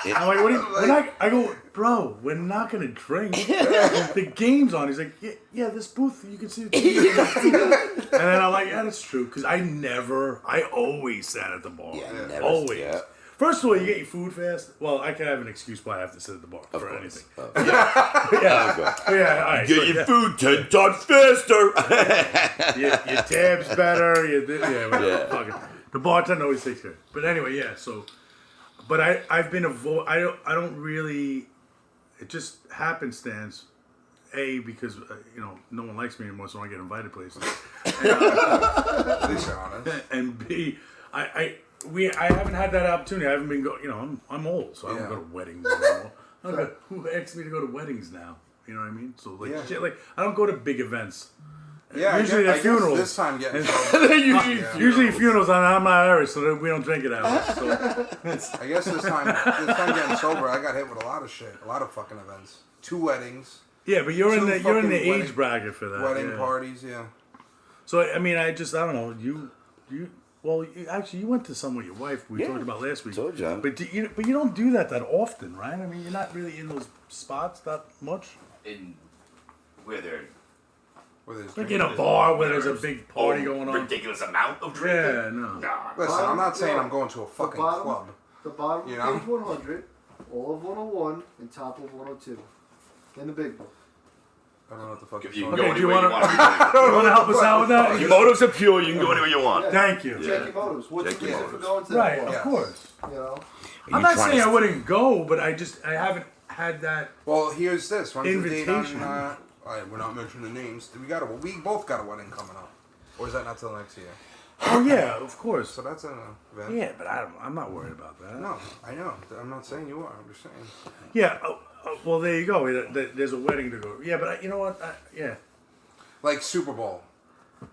Speaker 1: you? I'm like, we're not, I go, bro, we're not going to drink. The game's on. He's like, yeah, this booth, you can see the TV. And then I'm like, yeah, that's true. Because I always sat at the bar.
Speaker 3: Yeah, never.
Speaker 1: Always.
Speaker 3: Yeah.
Speaker 1: First of all, you get your food fast. Well, I can have an excuse why I have to sit at the bar
Speaker 3: Of
Speaker 1: for
Speaker 3: course.
Speaker 1: anything.
Speaker 3: Yeah.
Speaker 1: Yeah, all right.
Speaker 3: Get
Speaker 1: so,
Speaker 3: your
Speaker 1: yeah.
Speaker 3: food 10 times faster.
Speaker 1: Your tab's better.
Speaker 3: Yeah.
Speaker 1: Fucking, the bartender always takes care. But anyway, yeah. So, but I've been I don't really. It just happenstance. A, because no one likes me anymore, so I don't get invited places.
Speaker 2: At least you're honest.
Speaker 1: And B, I haven't had that opportunity. I haven't been going. I'm old, so I don't
Speaker 2: Yeah.
Speaker 1: go to weddings anymore. Who asks me to go to weddings now? You know what I mean? So like
Speaker 2: Yeah.
Speaker 1: shit, like I don't go to big events.
Speaker 2: Yeah,
Speaker 1: Usually
Speaker 2: I
Speaker 1: they're
Speaker 2: guess
Speaker 1: funerals.
Speaker 2: this time getting
Speaker 1: Usually funerals, and I'm not Irish, so we don't drink it that much. So.
Speaker 2: I guess this time getting sober, I got hit with a lot of shit, a lot of fucking events, 2 weddings,
Speaker 1: Yeah, but you're in
Speaker 2: Two
Speaker 1: the
Speaker 2: fucking
Speaker 1: age
Speaker 2: wedding-
Speaker 1: bracket for that.
Speaker 2: wedding
Speaker 1: yeah.
Speaker 2: parties. Yeah,
Speaker 1: So I mean, I don't know. You went to some with your wife. We
Speaker 3: Yeah.
Speaker 1: talked about last week.
Speaker 3: Told you.
Speaker 1: But you don't do that often, right? I mean, you're not really in those spots that much.
Speaker 3: In where they're
Speaker 1: Like in a bar where there's a big party going on.
Speaker 3: Ridiculous amount of drinking.
Speaker 1: Yeah, no.
Speaker 2: Listen, I'm not saying I'm going to a fucking club.
Speaker 4: The bottom
Speaker 2: You
Speaker 4: of
Speaker 2: know?
Speaker 4: page 100, all of 101, and top of 102. In the big book.
Speaker 2: I don't know what the fuck
Speaker 3: You
Speaker 2: you're
Speaker 3: can
Speaker 2: talking
Speaker 3: go
Speaker 1: do you
Speaker 3: anywhere
Speaker 1: wanna-
Speaker 3: you want.
Speaker 1: You want to help us out with that?
Speaker 3: Your motives are pure. You can go anywhere you want.
Speaker 4: Yeah.
Speaker 1: Thank you.
Speaker 4: Check your motives. What's
Speaker 3: Check
Speaker 4: your
Speaker 3: your
Speaker 4: reason for
Speaker 3: motives.
Speaker 4: going to that
Speaker 1: Right,
Speaker 4: bar?
Speaker 1: of
Speaker 2: Yes.
Speaker 1: course.
Speaker 4: You know?
Speaker 1: I'm not saying I wouldn't go, but I haven't had that.
Speaker 2: Well, here's this. When's the date on,
Speaker 1: Invitation.
Speaker 2: all right, we're not mentioning names. We both got a wedding coming up. Or is that not till next year?
Speaker 1: Oh yeah, of course.
Speaker 2: So that's an event.
Speaker 1: Yeah, but I'm not worried about that.
Speaker 2: No, I know. I'm not saying you are. I'm just saying.
Speaker 1: Yeah. Well, there you go. There's a wedding to go. Yeah, but you know what? Yeah.
Speaker 2: Like Super Bowl.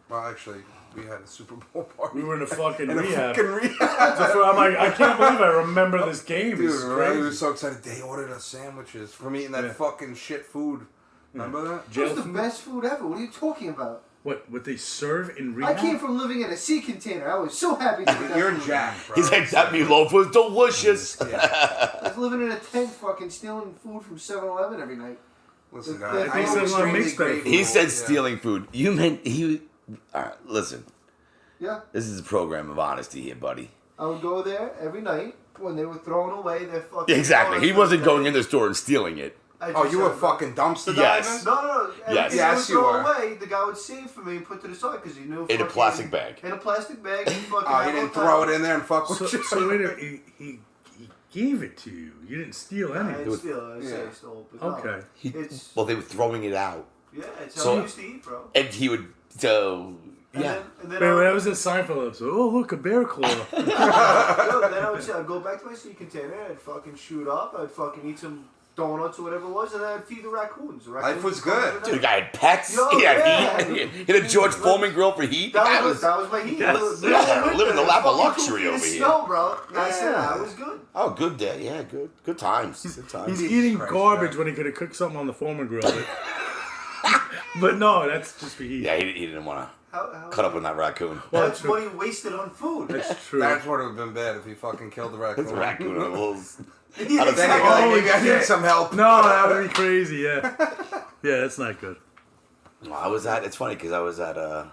Speaker 2: Well, actually, we had a Super Bowl party.
Speaker 1: We were in a fucking
Speaker 2: in a
Speaker 1: rehab.
Speaker 2: fucking rehab.
Speaker 1: So I'm like, I can't believe I remember this game.
Speaker 2: Dude,
Speaker 1: It's
Speaker 2: right? We were
Speaker 1: crazy.
Speaker 2: so excited. They ordered us sandwiches from eating that
Speaker 1: Yeah.
Speaker 2: fucking shit food. Remember that?
Speaker 4: It was
Speaker 1: Jail
Speaker 4: the
Speaker 1: food?
Speaker 4: best food ever. What are you talking about?
Speaker 1: What they serve in
Speaker 4: I
Speaker 1: rehab?
Speaker 4: came from living in a sea container. I was so happy to eat that
Speaker 2: You're
Speaker 4: food.
Speaker 2: Jack, bro.
Speaker 3: He's like, that meatloaf was delicious.
Speaker 4: I was living in a tent fucking stealing food from 7-Eleven every night.
Speaker 2: Listen,
Speaker 4: I
Speaker 2: guys.
Speaker 4: think
Speaker 2: I'm
Speaker 4: so,
Speaker 2: extremely
Speaker 1: mixed bag.
Speaker 2: grateful.
Speaker 3: He said
Speaker 2: Yeah.
Speaker 3: stealing food. You meant he. All right, listen.
Speaker 4: Yeah.
Speaker 3: This is a program of honesty here, buddy.
Speaker 4: I would go there every night when they were throwing away their fucking...
Speaker 3: Exactly. He
Speaker 4: cars.
Speaker 3: wasn't going in the store and stealing it.
Speaker 4: I
Speaker 2: Oh,
Speaker 4: just
Speaker 2: you were
Speaker 4: had-
Speaker 2: fucking dumpster
Speaker 3: Yes.
Speaker 2: diving?
Speaker 4: No. Everything
Speaker 2: Yes,
Speaker 4: they
Speaker 2: you
Speaker 4: would throw
Speaker 2: were.
Speaker 4: away, the guy would save for me and put to the side because he knew...
Speaker 3: In a
Speaker 4: fucking-
Speaker 3: plastic bag.
Speaker 4: In a plastic bag. He fucking
Speaker 2: Oh,
Speaker 4: had
Speaker 2: he didn't
Speaker 4: one
Speaker 2: throw
Speaker 4: time.
Speaker 2: it in there and fuck with
Speaker 1: So,
Speaker 2: you.
Speaker 1: so wait a minute. He gave it to you. You didn't steal
Speaker 4: I
Speaker 1: anything.
Speaker 4: didn't steal. I say
Speaker 2: Yeah.
Speaker 4: I stole. But no.
Speaker 1: Okay.
Speaker 4: It's...
Speaker 3: Well, they were throwing it out,
Speaker 4: Yeah, it's how
Speaker 3: So-
Speaker 4: I used to eat, bro.
Speaker 3: and he would. So yeah.
Speaker 4: And then
Speaker 1: Wait,
Speaker 4: I would-
Speaker 1: that was a Seinfeld episode. Oh, look, a bear claw.
Speaker 4: Yo, then I would say, I'd go back to my sea container, I'd fucking shoot up, I'd fucking eat some donuts or whatever it was, and then I'd feed the raccoons.
Speaker 2: Life was good.
Speaker 3: Dude, the guy had pets.
Speaker 4: Yo,
Speaker 3: He had
Speaker 4: yeah.
Speaker 3: heat. He had a George Foreman grill for heat. The guy
Speaker 4: That was my heat.
Speaker 3: Yes.
Speaker 4: It was-
Speaker 3: Yeah, living the lap of
Speaker 4: fucking
Speaker 3: luxury
Speaker 4: 2 feet of
Speaker 3: over here.
Speaker 4: snow, bro. I said I was good.
Speaker 3: Oh, good day. Yeah, good times. Good times.
Speaker 1: He's eating
Speaker 2: Christ,
Speaker 1: garbage
Speaker 2: man.
Speaker 1: when he could have cooked something on the Foreman grill. But no, that's just for heat.
Speaker 3: Yeah, he didn't want
Speaker 4: How,
Speaker 3: to cut up on that raccoon.
Speaker 1: Well,
Speaker 4: That's money wasted on food.
Speaker 1: That's true.
Speaker 2: That's what would have been bad if he fucking killed the raccoon.
Speaker 3: That's a raccoon on wheels.
Speaker 4: Yeah,
Speaker 2: Then you'd be like,
Speaker 1: Holy
Speaker 2: maybe I need
Speaker 1: shit.
Speaker 2: some help.
Speaker 1: No, that would be crazy. Yeah, yeah, that's not good.
Speaker 3: Well, I was at. It's funny because I was at a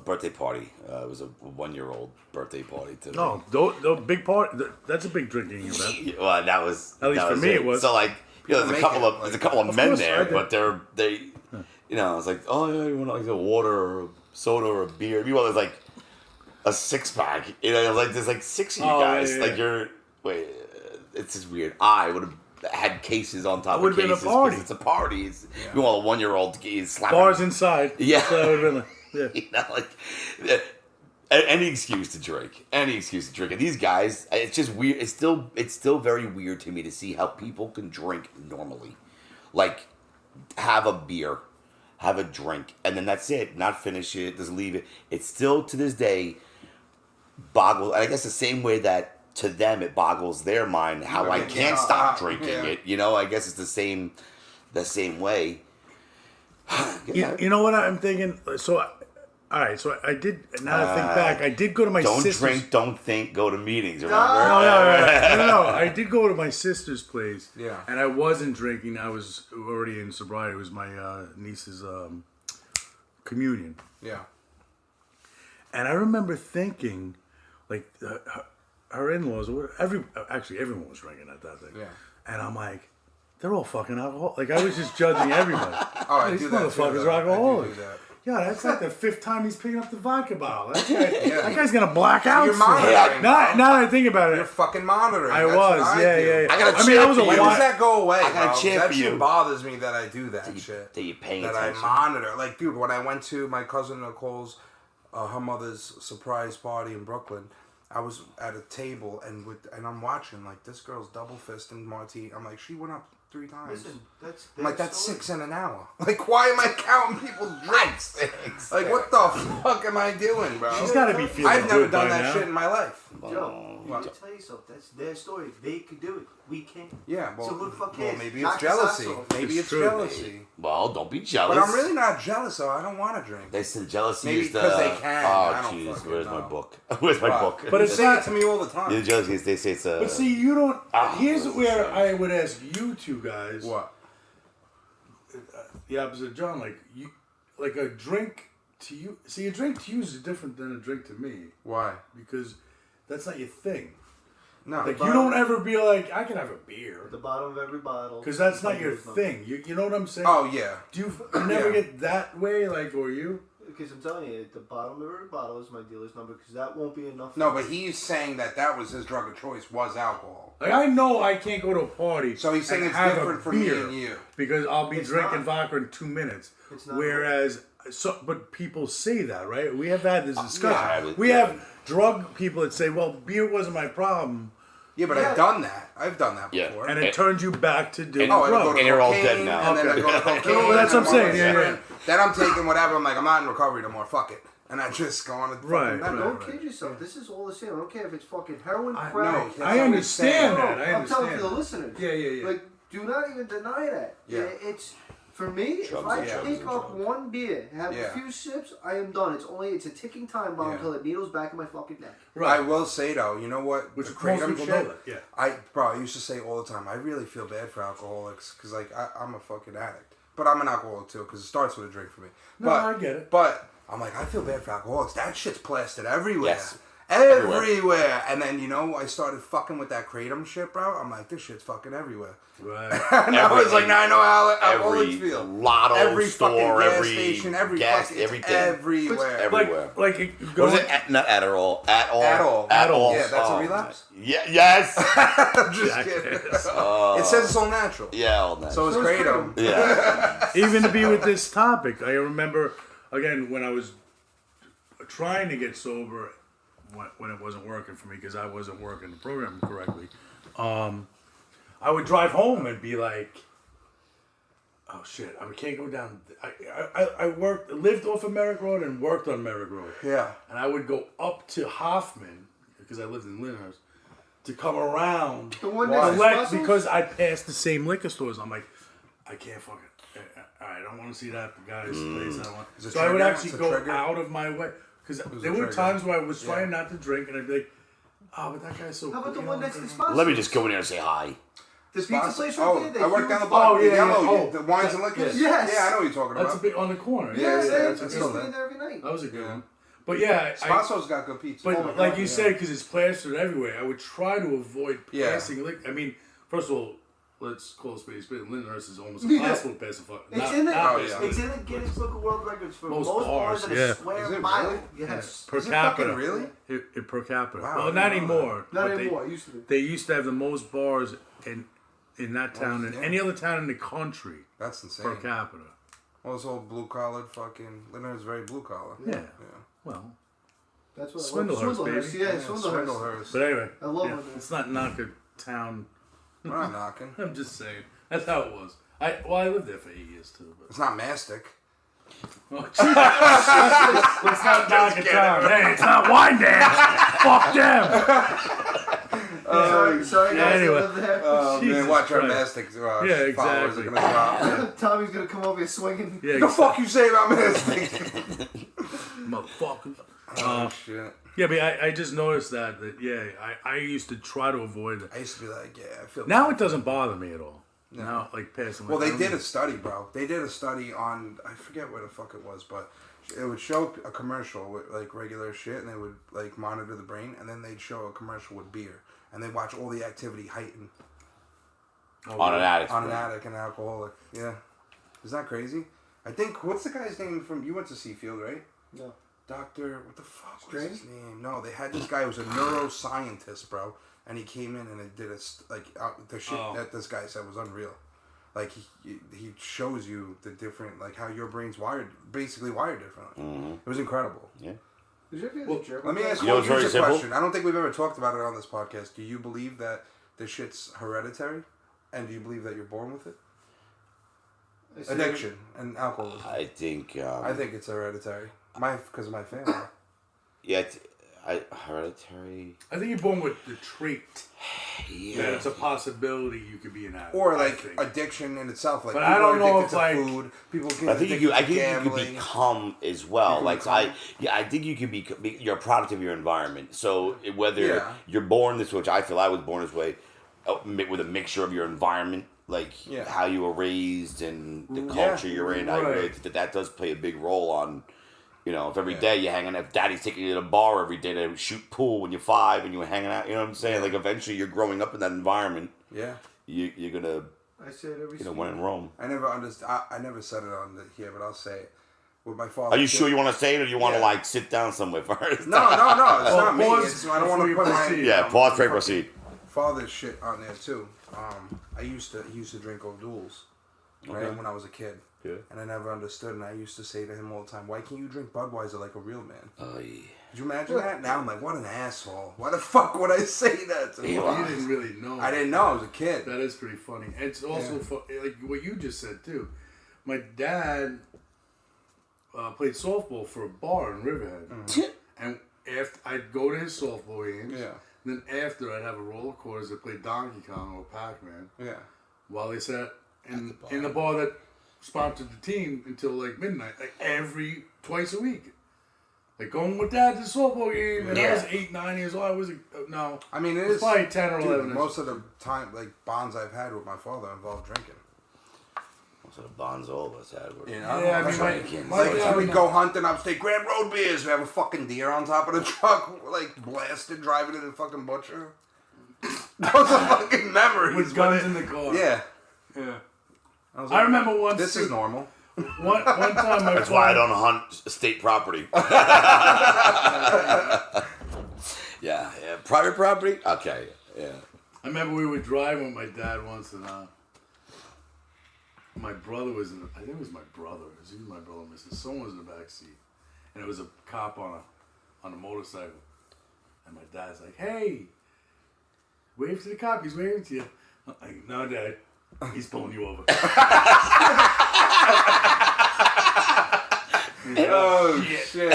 Speaker 3: birthday party. It was a 1-year-old birthday party. To
Speaker 1: No, the big part. That's a big drinking event.
Speaker 3: Well, that was
Speaker 1: At least
Speaker 3: that
Speaker 1: for me it was.
Speaker 3: So like, you know, there's a
Speaker 2: Make
Speaker 3: couple
Speaker 2: it,
Speaker 3: of there's a couple of men
Speaker 1: course, I
Speaker 3: there,
Speaker 1: did.
Speaker 3: but they, you know, it's like, oh yeah, you want like a water or a soda or a beer. Meanwhile, there's like a 6-pack. You know, like there's like 6 of you
Speaker 1: Oh,
Speaker 3: guys.
Speaker 1: yeah,
Speaker 3: Like
Speaker 1: yeah.
Speaker 3: it's just weird. I would have had cases on top
Speaker 1: It
Speaker 3: of
Speaker 1: would've been a
Speaker 3: cases
Speaker 1: party.
Speaker 3: it's a party. It's, meanwhile, a 1-year-old is slapping.
Speaker 1: Bars inside.
Speaker 3: Yeah.
Speaker 1: So that would have been. Yeah.
Speaker 3: You know, like any excuse to drink, And these guys, it's just weird. It's still very weird to me to see how people can drink normally, like have a beer, have a drink, and then that's it. Not finish it, just leave it. It's still to this day boggles. I guess the same way that to them it boggles their mind how I can't stop drinking it. You know, I guess it's the same way.
Speaker 1: You know what I'm thinking? So, all right. So I did. Now that I think back, I did go to my
Speaker 3: Don't
Speaker 1: sister's.
Speaker 3: drink, don't think, go to meetings. Remember?
Speaker 1: No. I did go to my sister's place.
Speaker 2: Yeah.
Speaker 1: And I wasn't drinking. I was already in sobriety. It was my niece's communion.
Speaker 2: Yeah.
Speaker 1: And I remember thinking, like, her in-laws, actually everyone was drinking at that thing.
Speaker 2: Yeah.
Speaker 1: And I'm like, they're all fucking alcohol. Like, I was just judging everybody.
Speaker 2: Oh, I
Speaker 1: These
Speaker 2: do that too,
Speaker 1: motherfuckers
Speaker 2: though.
Speaker 1: are
Speaker 2: I do
Speaker 1: alcoholics.
Speaker 2: that.
Speaker 1: Yeah, that's like the 5th time he's picking up the vodka bottle. That guy's gonna black out.
Speaker 2: You're
Speaker 1: soon.
Speaker 2: monitoring.
Speaker 1: Now that I think about
Speaker 2: You're
Speaker 1: it,
Speaker 2: fucking monitoring.
Speaker 1: I
Speaker 2: That's
Speaker 1: was.
Speaker 2: what
Speaker 1: Yeah.
Speaker 2: do.
Speaker 3: I got a
Speaker 1: I mean, I was a
Speaker 3: champ
Speaker 2: When
Speaker 3: for you.
Speaker 2: does that go away,
Speaker 3: I got a
Speaker 2: bro?
Speaker 3: champ
Speaker 2: That
Speaker 3: for
Speaker 2: shit
Speaker 3: you.
Speaker 2: bothers me that I do that shit.
Speaker 3: That you're paying
Speaker 2: That
Speaker 3: attention.
Speaker 2: I monitor. Like, dude, when I went to my cousin Nicole's, her mother's surprise party in Brooklyn, I was at a table and I'm watching, like, this girl's double fisting martini. I'm like, she went up 3 times.
Speaker 4: Listen, that's
Speaker 2: I'm like,
Speaker 4: their
Speaker 2: that's
Speaker 4: story.
Speaker 2: 6 in an hour. Like, why am I counting people's drinks? Like, what the fuck am I doing, bro?
Speaker 1: she's got to be feeling
Speaker 2: I've never
Speaker 1: good
Speaker 2: done
Speaker 1: by
Speaker 2: that
Speaker 1: now.
Speaker 2: shit in my life.
Speaker 4: Joe,
Speaker 2: What?
Speaker 4: let me tell you something. That's their story. They could do it. We can't.
Speaker 2: Yeah, well,
Speaker 4: So who the fuck
Speaker 2: well
Speaker 4: cares?
Speaker 2: maybe
Speaker 4: Knock
Speaker 2: it's
Speaker 4: the socks
Speaker 2: jealousy.
Speaker 4: off.
Speaker 2: Maybe
Speaker 1: It's
Speaker 2: it's
Speaker 1: true.
Speaker 2: jealousy.
Speaker 3: Well, don't be jealous.
Speaker 2: But I'm really not jealous, though. I don't want to drink.
Speaker 3: They said jealousy
Speaker 2: Maybe
Speaker 3: is the.
Speaker 2: because they can. I
Speaker 3: Oh,
Speaker 2: don't
Speaker 3: jeez.
Speaker 2: fucking
Speaker 3: Where's my
Speaker 2: know.
Speaker 3: book? Where's my book?
Speaker 1: But
Speaker 2: You
Speaker 1: it's
Speaker 2: say
Speaker 1: not-
Speaker 2: it to me all the time.
Speaker 3: The jealousy is they say it's a.
Speaker 1: But see, you don't.
Speaker 3: Ah,
Speaker 1: here's
Speaker 3: what's
Speaker 1: where
Speaker 3: it?
Speaker 1: I would ask you two guys.
Speaker 2: What?
Speaker 1: the opposite of John. Like a drink to you. See, a drink to you is different than a drink to me.
Speaker 2: Why?
Speaker 1: Because that's not your thing.
Speaker 2: No.
Speaker 1: Like you don't ever be like, I can have a beer.
Speaker 4: The bottom of every bottle.
Speaker 1: Because that's not your thing. You know what I'm saying?
Speaker 2: Oh yeah.
Speaker 1: Do you never get that way, like, or you?
Speaker 4: Because I'm telling you, the bottom of every bottle is my dealer's number. Because that won't be enough.
Speaker 2: No, but he's saying that was his drug of choice was alcohol.
Speaker 1: Like I know I can't go to a party.
Speaker 2: So he's saying
Speaker 1: and
Speaker 2: it's
Speaker 1: have
Speaker 2: different
Speaker 1: a
Speaker 2: for me
Speaker 1: beer
Speaker 2: and you.
Speaker 1: because I'll be
Speaker 4: It's
Speaker 1: drinking
Speaker 4: not.
Speaker 1: vodka in 2 minutes.
Speaker 4: It's not.
Speaker 1: Whereas, but people say that, right? We have had this discussion.
Speaker 3: yeah.
Speaker 1: We have drug people that say, "Well, beer wasn't my problem,"
Speaker 2: Yeah, but I've done that. I've done that
Speaker 3: Yeah.
Speaker 2: before.
Speaker 1: and it turns you back to doing
Speaker 2: Oh, I go
Speaker 1: drugs.
Speaker 2: to
Speaker 3: And you're all
Speaker 2: cocaine,
Speaker 3: dead now.
Speaker 2: And then I go to cocaine.
Speaker 1: No, but that's what I'm saying,
Speaker 2: and
Speaker 1: yeah,
Speaker 2: then-
Speaker 1: yeah.
Speaker 2: Then I'm taking whatever. I'm like, I'm not in recovery no more. Fuck it. And I just go on a fucking
Speaker 1: Right,
Speaker 2: bender.
Speaker 1: right.
Speaker 4: Don't kid yourself. This is all the same. I don't care if it's fucking heroin,
Speaker 1: I-
Speaker 4: crack.
Speaker 2: no, that's
Speaker 1: I
Speaker 2: what
Speaker 1: understand
Speaker 2: I'm
Speaker 1: that. I
Speaker 4: I'm telling
Speaker 1: understand.
Speaker 4: for the listeners.
Speaker 1: Yeah.
Speaker 4: Like, do not even deny that.
Speaker 2: Yeah.
Speaker 4: It's for me.
Speaker 3: Drugs
Speaker 4: if I
Speaker 3: are drugs
Speaker 4: take
Speaker 3: are
Speaker 4: up
Speaker 3: drugs.
Speaker 4: one beer, have
Speaker 2: Yeah.
Speaker 4: a few sips, I am done. It's a ticking time bomb
Speaker 2: Yeah.
Speaker 4: until it needles back in my fucking neck.
Speaker 1: Right.
Speaker 2: I will say though, you know what?
Speaker 1: Which
Speaker 2: The
Speaker 1: most
Speaker 2: kratom
Speaker 1: people
Speaker 2: shit.
Speaker 1: know that, yeah.
Speaker 2: I used to say all the time. I really feel bad for alcoholics because like I'm a fucking addict, but I'm an alcoholic too because it starts with a drink for me.
Speaker 1: No, I get it.
Speaker 2: But I'm like, I feel bad for alcoholics. That shit's plastered everywhere.
Speaker 3: Yes.
Speaker 2: Everywhere. And then, I started fucking with that kratom shit, bro. I'm like, this shit's fucking everywhere.
Speaker 1: Right.
Speaker 2: And I was like, now I know how alcoholics
Speaker 3: Every
Speaker 2: feel.
Speaker 3: lotto
Speaker 2: Every
Speaker 3: store,
Speaker 2: fucking gas
Speaker 3: every
Speaker 2: station, every
Speaker 3: gas,
Speaker 2: fucking, it's
Speaker 3: everything.
Speaker 2: everywhere.
Speaker 3: Everywhere.
Speaker 1: Like
Speaker 3: What
Speaker 1: going,
Speaker 3: is it? Not Adderall. At all.
Speaker 2: Adderall.
Speaker 3: At all.
Speaker 2: Yeah, that's a
Speaker 3: Oh,
Speaker 2: relapse?
Speaker 3: Yeah. Yes.
Speaker 2: I'm just kidding.
Speaker 1: Jackass.
Speaker 2: It says it's all natural.
Speaker 3: Yeah. All that.
Speaker 2: So is
Speaker 4: So is
Speaker 2: kratom.
Speaker 3: yeah.
Speaker 1: Even to be with this topic, I remember again when I was trying to get sober when it wasn't working for me because I wasn't working the program correctly. I would drive home and be like, "Oh shit, I can't go down." I lived off of Merrick Road and worked on Merrick Road.
Speaker 2: Yeah.
Speaker 1: And I would go up to Hoffman because I lived in Lyndhurst to come around.
Speaker 4: The one
Speaker 2: Why?
Speaker 4: next to
Speaker 1: Collect
Speaker 4: Smussels?
Speaker 1: because I passed the same liquor stores. I'm like, I can't fucking. I don't want to see that guy's place. I don't want.
Speaker 2: It's a
Speaker 1: So I would
Speaker 2: trigger?
Speaker 1: actually
Speaker 2: It's a
Speaker 1: go
Speaker 2: trigger?
Speaker 1: out of my way because
Speaker 2: was
Speaker 1: there
Speaker 2: a
Speaker 1: were
Speaker 2: trigger.
Speaker 1: times where I was trying
Speaker 2: Yeah.
Speaker 1: not to drink, and I'd be like, "Oh, but that guy's so."
Speaker 4: How about the
Speaker 1: you
Speaker 4: one
Speaker 1: know,
Speaker 4: next to Smussels?
Speaker 3: Let me just go in there and say hi.
Speaker 4: The pizza place right
Speaker 2: Oh,
Speaker 4: there? The
Speaker 2: I worked down the
Speaker 4: huge-
Speaker 2: block.
Speaker 1: Oh,
Speaker 2: The
Speaker 1: yeah,
Speaker 2: yellow,
Speaker 1: yeah. Oh,
Speaker 2: the wines and liquors.
Speaker 4: Yes.
Speaker 2: Yeah, I know what you're talking
Speaker 1: That's a
Speaker 2: about.
Speaker 1: bit on the corner.
Speaker 4: Yes,
Speaker 2: yeah,
Speaker 4: I
Speaker 2: that's
Speaker 4: used
Speaker 2: still
Speaker 4: to be
Speaker 2: there.
Speaker 4: there every night.
Speaker 1: That was a good
Speaker 2: Yeah.
Speaker 1: one. But yeah,
Speaker 2: Spasso's got good pizza.
Speaker 1: But
Speaker 4: Oh my
Speaker 1: like
Speaker 4: God,
Speaker 1: you
Speaker 4: yeah.
Speaker 1: said, because it's plastered everywhere, I would try to avoid
Speaker 2: Yeah.
Speaker 1: passing liquor. I mean, first of all, let's call it spade a spade. Lyndhurst is almost
Speaker 4: Yeah.
Speaker 1: impossible to pass a fuck.
Speaker 4: It's in the
Speaker 2: Oh, yeah.
Speaker 4: it's in the Guinness Book of World Records for
Speaker 1: Most
Speaker 4: most bars
Speaker 1: bars,
Speaker 4: in
Speaker 1: yeah.
Speaker 4: a square
Speaker 2: Is it
Speaker 4: mile.
Speaker 2: really?
Speaker 4: Yes.
Speaker 1: per
Speaker 2: Is it
Speaker 1: capita.
Speaker 2: fucking really?
Speaker 1: It per capita.
Speaker 2: Wow, I
Speaker 1: Well,
Speaker 2: didn't
Speaker 1: not
Speaker 2: know
Speaker 1: anymore.
Speaker 4: Not
Speaker 1: but
Speaker 4: anymore. It used to be.
Speaker 1: They used to have the most bars in that town than
Speaker 2: yeah.
Speaker 1: any other town in the country
Speaker 2: That's insane.
Speaker 1: per capita.
Speaker 2: Well, this whole blue collar fucking. Leonard's very blue collar.
Speaker 1: Yeah.
Speaker 2: Yeah.
Speaker 1: Well,
Speaker 4: That's what
Speaker 1: Swindlehurst, baby.
Speaker 4: Yeah,
Speaker 2: Yeah,
Speaker 4: Swindlehurst.
Speaker 2: Swindlehurst.
Speaker 1: but anyway,
Speaker 4: I love
Speaker 1: yeah,
Speaker 4: it.
Speaker 1: let's not knock a town.
Speaker 2: We're not knocking.
Speaker 1: I'm just saying that's how it was. I lived there for 8 years too. But
Speaker 2: It's not mastic.
Speaker 1: oh, Jesus. let's not knock a town. Hey, it's not wine dance. Fuck them.
Speaker 4: Sorry
Speaker 1: Yeah,
Speaker 4: guys,
Speaker 1: anyway.
Speaker 4: I live there.
Speaker 2: Oh
Speaker 1: Jesus
Speaker 2: man, watch our
Speaker 1: Christ.
Speaker 2: mastic
Speaker 1: Yeah,
Speaker 2: followers are
Speaker 1: exactly.
Speaker 2: gonna drop.
Speaker 4: Tommy's gonna come over here swinging.
Speaker 1: Yeah,
Speaker 2: The fuck you say about mastic?
Speaker 1: motherfuckers.
Speaker 2: Oh shit.
Speaker 1: Yeah, but I just noticed that yeah, I used to try to avoid it.
Speaker 2: I used to be like, yeah, I feel.
Speaker 1: Now it doesn't bother me at all. Now, like passing.
Speaker 2: Well,
Speaker 1: like,
Speaker 2: they
Speaker 1: I
Speaker 2: did
Speaker 1: don't
Speaker 2: a study, bro. They did a study on, I forget where the fuck it was, but it would show a commercial with like regular shit, and they would like monitor the brain, and then they'd show a commercial with beer, and they'd watch all the activity heighten
Speaker 1: Oh,
Speaker 3: On an addict.
Speaker 2: on an addict and alcoholic. Yeah, isn't that crazy? I think what's the guy's name from? You went to Seafield, right?
Speaker 4: No.
Speaker 2: Doctor, what the fuck was
Speaker 4: Strange?
Speaker 2: his name? No, they had this guy who was a neuroscientist, bro, and he came in and it did the shit
Speaker 1: Oh.
Speaker 2: that this guy said was unreal. Like he shows you the different, like how your brain's wired, basically wired differently.
Speaker 3: Mm-hmm.
Speaker 2: It was incredible.
Speaker 3: Yeah.
Speaker 4: Did you ever get
Speaker 1: Well,
Speaker 4: a jerk?
Speaker 2: Let me ask
Speaker 3: You know,
Speaker 2: you
Speaker 3: it's very
Speaker 2: a
Speaker 3: simple.
Speaker 2: question. I don't think we've ever talked about it on this podcast. Do you believe that this shit's hereditary, and do you believe that you're born with it? Addiction and alcoholism.
Speaker 3: I think.
Speaker 2: I think it's hereditary. Because of my family.
Speaker 3: Yeah. Hereditary.
Speaker 1: I think you're born with the trait
Speaker 3: Yeah.
Speaker 1: that it's a possibility you could be an addict.
Speaker 2: Or
Speaker 1: I
Speaker 2: like
Speaker 1: think.
Speaker 2: addiction in itself, like
Speaker 1: But
Speaker 2: people
Speaker 1: I don't
Speaker 2: are
Speaker 1: know
Speaker 2: addicted
Speaker 1: if,
Speaker 2: to
Speaker 1: like-
Speaker 2: food. People get
Speaker 3: I think
Speaker 2: addicted
Speaker 3: you.
Speaker 2: to
Speaker 3: I think you
Speaker 2: gambling.
Speaker 3: could become as well.
Speaker 2: You
Speaker 3: Like
Speaker 2: can
Speaker 3: I think you could be. You're a product of your environment. So whether
Speaker 2: Yeah.
Speaker 3: you're born this way, which I feel I was born this way, with a mixture of your environment, like
Speaker 2: Yeah.
Speaker 3: how you were raised and the culture you're in. I really
Speaker 1: Right.
Speaker 3: think that does play a big role on, if every day you're hanging out, if daddy's taking you to the bar every day to shoot pool when you're 5 and you were hanging out, you know what I'm saying? Like eventually you're growing up in that environment.
Speaker 2: Yeah.
Speaker 3: You're gonna,
Speaker 4: I say it every
Speaker 3: when in Rome.
Speaker 2: I never understood. I never said it on here, but I'll say it. With my father.
Speaker 3: Are you sure you want to say it, or you want to
Speaker 2: Yeah.
Speaker 3: like sit down somewhere first?
Speaker 2: No, it's not me.
Speaker 1: pause
Speaker 2: I don't want to
Speaker 1: before
Speaker 2: put
Speaker 1: you
Speaker 2: my
Speaker 1: proceed.
Speaker 3: Yeah, pause, pray, proceed.
Speaker 2: father's shit on there too. He used to drink O'Doul's, right,
Speaker 3: Okay.
Speaker 2: when I was a kid.
Speaker 3: Yeah.
Speaker 2: And I never understood, and I used to say to him all the time, "Why can't you drink Budweiser like a real man?"
Speaker 3: Oh yeah.
Speaker 2: Could you imagine that? Now I'm like, what an asshole. Why the fuck would I say that to him?
Speaker 1: You didn't really know.
Speaker 2: I didn't know. I was a kid.
Speaker 1: That is pretty funny. It's also like what you just said too. My dad played softball for a bar in Riverhead, and after I'd go to his softball games.
Speaker 2: Yeah.
Speaker 1: Then after I'd have a roller coasters that played Donkey Kong or Pac-Man.
Speaker 2: Yeah.
Speaker 1: While they sat in the bar that sponsored the team until like midnight, like twice a week. Like going with dad to the softball game, and I was 8, 9 years old. I was no.
Speaker 2: I mean, it
Speaker 1: was
Speaker 2: is
Speaker 1: probably 10 or 11.
Speaker 2: Most of the time, like bonds I've had with my father involve drinking.
Speaker 3: Most of the bonds all of us had were.
Speaker 2: Yeah,
Speaker 1: I mean,
Speaker 2: like we'd go hunting upstate, grab road beers. We have a fucking deer on top of the truck, like blasted, driving to the fucking butcher. Those are fucking memories.
Speaker 1: with guns in the car.
Speaker 2: Yeah.
Speaker 1: Yeah.
Speaker 2: I, was
Speaker 1: I remember once.
Speaker 2: This is normal.
Speaker 1: One time, my
Speaker 3: That's why I don't hunt state property. Yeah. Private property? Okay. Yeah.
Speaker 1: I remember we were driving with my dad once, and my brother was I think it was my brother. It was either my brother or my sister. Someone was in the back seat, and it was a cop on a motorcycle. And my dad's like, "Hey, wave to the cop. He's waving to you." I'm like, "No, Dad, he's pulling you over."
Speaker 2: Oh shit!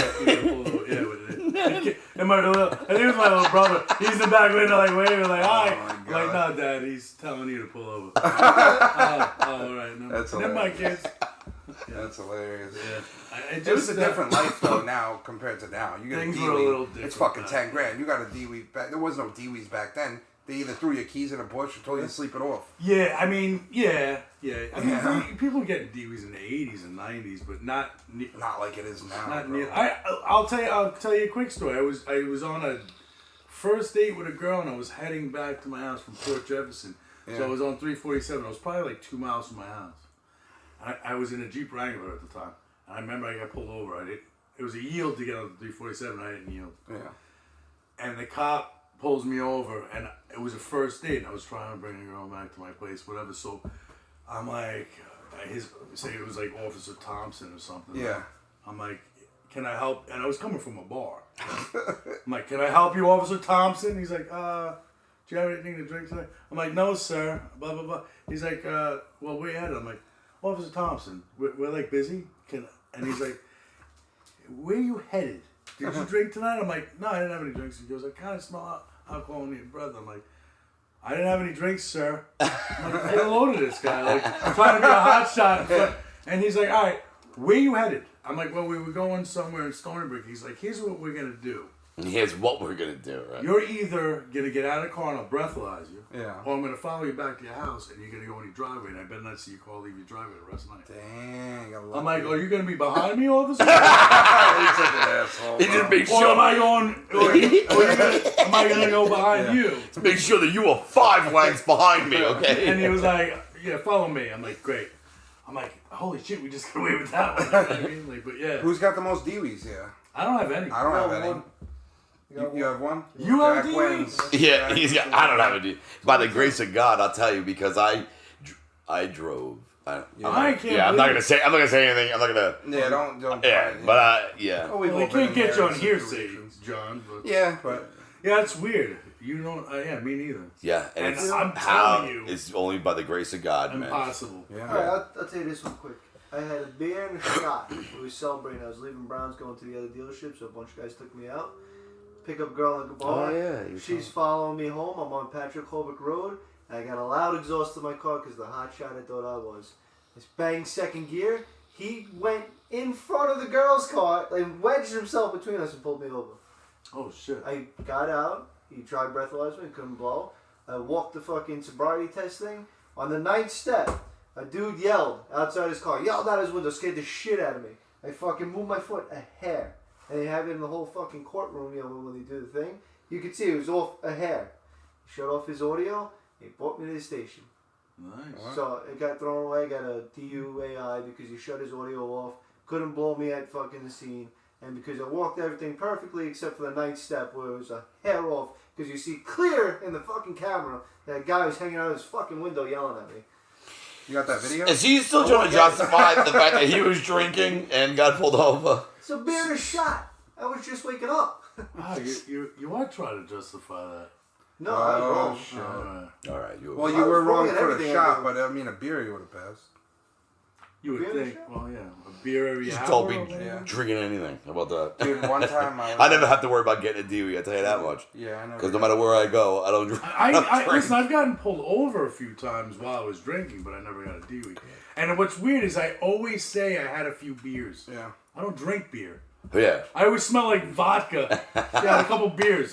Speaker 1: And my little, I think it was my little brother. He's in the back window, like waving, like, "Hi." I'm like, "No, Dad, he's telling you to pull over." Oh, all right. No,
Speaker 2: That's
Speaker 1: never mind,
Speaker 2: hilarious.
Speaker 1: kids.
Speaker 2: That's hilarious.
Speaker 1: Yeah.
Speaker 2: It was a different life though now compared to now. You get
Speaker 1: Things
Speaker 2: a
Speaker 1: were a
Speaker 2: D-Wee,
Speaker 1: little different
Speaker 2: it's fucking
Speaker 1: back
Speaker 2: 10 grand. You got a D-Wee back. There was no D-Wees back then. They either threw your keys in a bush or told you to sleep it off.
Speaker 1: Yeah, I mean, yeah. I mean, people were getting DWs in the 80s and 90s, but not
Speaker 2: like it is now.
Speaker 1: Not
Speaker 2: bro.
Speaker 1: near. I'll tell you a quick story. I was on a first date with a girl, and I was heading back to my house from Port Jefferson. So I was on 347. I was probably like 2 miles from my house. I was in a Jeep Wrangler at the time. And I remember I got pulled over. It was a yield to get on the 347. I didn't yield.
Speaker 2: Yeah.
Speaker 1: And the cop pulls me over, and it was a first date. And I was trying to bring a girl back to my place, whatever. So I'm like, say it was like Officer Thompson or something.
Speaker 2: Yeah.
Speaker 1: I'm like, "Can I help?" And I was coming from a bar. I'm like, "Can I help you, Officer Thompson?" He's like, "Do you have anything to drink tonight?" I'm like, "No, sir." Blah blah blah. He's like, "Well, where you headed?" I'm like, "Officer Thompson, we're like busy." And he's like, "Where you headed? Did you drink tonight?" I'm like, "No, I didn't have any drinks." He goes, "I kind of smell alcohol in your breath." I'm like, "I didn't have any drinks, sir." I'm like, "Hello to this guy, like trying to be a hot shot." And he's like, "All right, where you headed?" I'm like, "Well, we were going somewhere in Stony Brook." He's like, "Here's what we're gonna do.
Speaker 3: Here's what we're gonna do, right?
Speaker 1: You're either gonna get out of the car and I'll breathalyze you,
Speaker 2: Yeah.
Speaker 1: or I'm gonna follow you back to your house and you're gonna go in your driveway and I better not see your car leave your driveway the rest of the night."
Speaker 2: Dang.
Speaker 1: I'm like, "Are you gonna be behind me, officer?"
Speaker 2: He's such an asshole.
Speaker 3: He just make
Speaker 1: Or
Speaker 3: sure.
Speaker 1: am I going? Am I gonna go behind you?
Speaker 3: Make sure that you are 5 lengths behind me, okay?
Speaker 1: And he was like, "Yeah, follow me." I'm like, "Great." I'm like, "Holy shit, we just got away with that one." You know what I mean? Like, but yeah,
Speaker 2: Who's got the most D-Wees here?
Speaker 1: I don't have any.
Speaker 2: I don't have any.
Speaker 4: One.
Speaker 2: You have one?
Speaker 1: You have
Speaker 2: Jack
Speaker 1: D-Wees?
Speaker 2: wins.
Speaker 3: Yeah, I don't have a D. By the grace of God, I'll tell you, because I drove. I'm not gonna say anything. I'm not gonna.
Speaker 2: Yeah, don't.
Speaker 3: Yeah, but yeah.
Speaker 2: Oh, we've
Speaker 1: Well,
Speaker 2: all
Speaker 1: they
Speaker 2: been
Speaker 1: can't
Speaker 2: in
Speaker 1: get you
Speaker 2: there
Speaker 1: on
Speaker 2: in
Speaker 1: hearsay,
Speaker 2: situations.
Speaker 1: John. But
Speaker 2: Yeah, but
Speaker 1: yeah, it's weird. You don't. Yeah, me neither.
Speaker 3: Yeah, and
Speaker 1: And
Speaker 3: it's
Speaker 1: I'm
Speaker 3: how
Speaker 1: telling you.
Speaker 3: it's only by the grace of God, man.
Speaker 1: Impossible.
Speaker 2: yeah.
Speaker 4: All right, I'll tell you this one quick. I had a beer and a shot. We were celebrating. I was leaving Browns, going to the other dealership, so a bunch of guys took me out. Pick up girl at the bar.
Speaker 3: Oh, yeah,
Speaker 4: She's following me home. I'm on Patrick Holbrook Road. I got a loud exhaust in my car because the hot shot I thought I was. It's bang second gear. He went in front of the girl's car and wedged himself between us and pulled me over.
Speaker 1: Oh shit.
Speaker 4: I got out. He tried breathalyzer and couldn't blow. I walked the fucking sobriety test thing. On the 9th step, a dude yelled outside his car, yelled out his window, scared the shit out of me. I fucking moved my foot a hair. And they have it in the whole fucking courtroom, when they do the thing. You could see it was off a hair. He shut off his audio, he brought me to the station.
Speaker 1: Nice.
Speaker 4: So it got thrown away, got a DUAI because he shut his audio off, couldn't blow me at fucking the scene. And because I walked everything perfectly except for the 9th step where it was a hair off, because you see clear in the fucking camera that guy was hanging out of his fucking window yelling at me.
Speaker 2: You got that video?
Speaker 3: Is he still trying to justify the fact that he was drinking and got pulled over?
Speaker 4: It's a beer and a shot. I was just waking up.
Speaker 1: Oh, you are trying to justify that.
Speaker 4: No, I was wrong.
Speaker 2: Shit.
Speaker 3: All right, you.
Speaker 2: Well,
Speaker 4: I
Speaker 2: you were
Speaker 4: was wrong
Speaker 2: wrong
Speaker 4: at
Speaker 2: for the
Speaker 4: everything I
Speaker 2: shot,
Speaker 4: do.
Speaker 2: but I mean, a beer you would have passed.
Speaker 1: You would
Speaker 4: Beer
Speaker 1: think.
Speaker 4: shot?
Speaker 1: Well, yeah, a beer every
Speaker 3: Just
Speaker 1: hour.
Speaker 3: told me
Speaker 2: Yeah.
Speaker 3: drinking anything. How about that?
Speaker 2: Dude, one time
Speaker 3: I never have to worry about getting a DUI. I tell you that much.
Speaker 2: Yeah, I know.
Speaker 3: Because no matter where I go, I don't drink.
Speaker 1: I listen. I've gotten pulled over a few times while I was drinking, but I never got a DUI. And what's weird is I always say I had a few beers.
Speaker 2: Yeah.
Speaker 1: I don't drink beer.
Speaker 3: Yeah.
Speaker 1: I always smell like vodka. Yeah, a couple beers.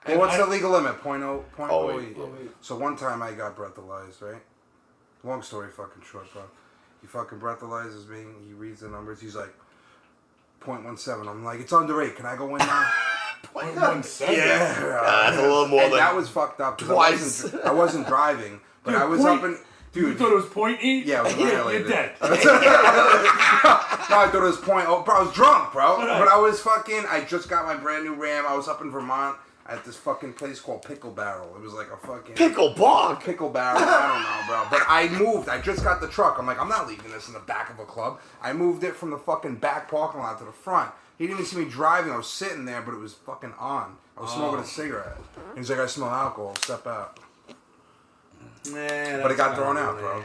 Speaker 2: Well, what's the legal limit? 0.0? 0.08.
Speaker 3: Oh, wait.
Speaker 2: So one time I got breathalyzed, right? Long story fucking short, bro. He fucking breathalyzes me. He reads the numbers. He's like, 0.17. I'm like, it's under 8. Can I go in now?
Speaker 1: 0.17.
Speaker 2: Yeah.
Speaker 3: That's a little more
Speaker 2: And
Speaker 3: than
Speaker 2: that was fucked up. 'Cause
Speaker 3: twice.
Speaker 2: I wasn't driving, but
Speaker 1: Dude,
Speaker 2: I was up in...
Speaker 1: You
Speaker 2: Dude,
Speaker 1: thought it was 0.8?
Speaker 2: Yeah, it was
Speaker 1: You're
Speaker 2: violated.
Speaker 1: dead.
Speaker 2: No, I thought it was point. Oh, bro, I was drunk, bro. But I was fucking. I just got my brand new Ram. I was up in Vermont at this fucking place called Pickle Barrel. It was like a fucking
Speaker 3: Pickle Park.
Speaker 2: Pickle Barrel. I don't know, bro. But I moved. I just got the truck. I'm like, I'm not leaving this in the back of a club. I moved it from the fucking back parking lot to the front. He didn't even see me driving. I was sitting there, but it was fucking on. I was smoking a cigarette. He's like, I smell alcohol. Step out. But it got thrown out, bro.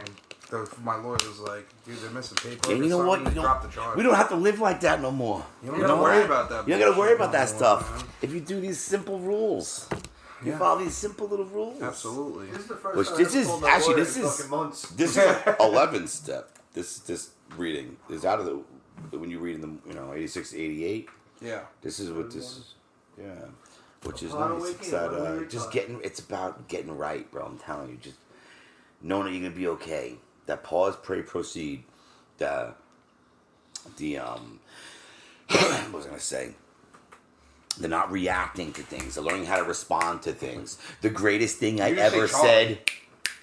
Speaker 2: My lawyer was like, dude, they're missing paper.
Speaker 3: And you know what?
Speaker 2: Drop the charge.
Speaker 3: We don't have to live like that no more.
Speaker 2: You don't gotta worry about that.
Speaker 3: You don't gotta worry about that
Speaker 2: bullshit no more,
Speaker 3: stuff.
Speaker 2: man.
Speaker 3: If you do these simple rules, you
Speaker 2: Yeah.
Speaker 3: follow these simple little rules.
Speaker 2: Absolutely.
Speaker 4: This is the first
Speaker 3: Which
Speaker 4: time
Speaker 3: this
Speaker 4: I've
Speaker 3: is-
Speaker 4: told my
Speaker 3: actually,
Speaker 4: lawyer
Speaker 3: this
Speaker 4: in
Speaker 3: is-
Speaker 4: fucking months.
Speaker 3: This is 11th step. This reading is out of the when you read in the 86 to 88.
Speaker 2: Yeah.
Speaker 3: This is what this is. Yeah. Which is
Speaker 4: Upon
Speaker 3: nice.
Speaker 4: awakening,
Speaker 3: It's that
Speaker 4: when we
Speaker 3: just
Speaker 4: retire.
Speaker 3: it's about getting right, bro. I'm telling you, just knowing that you're gonna be okay. That pause, pray, proceed. What was I gonna say? The not reacting to things, the learning how to respond to things. The greatest thing I
Speaker 2: You just
Speaker 3: ever
Speaker 2: say Charlie.
Speaker 3: said,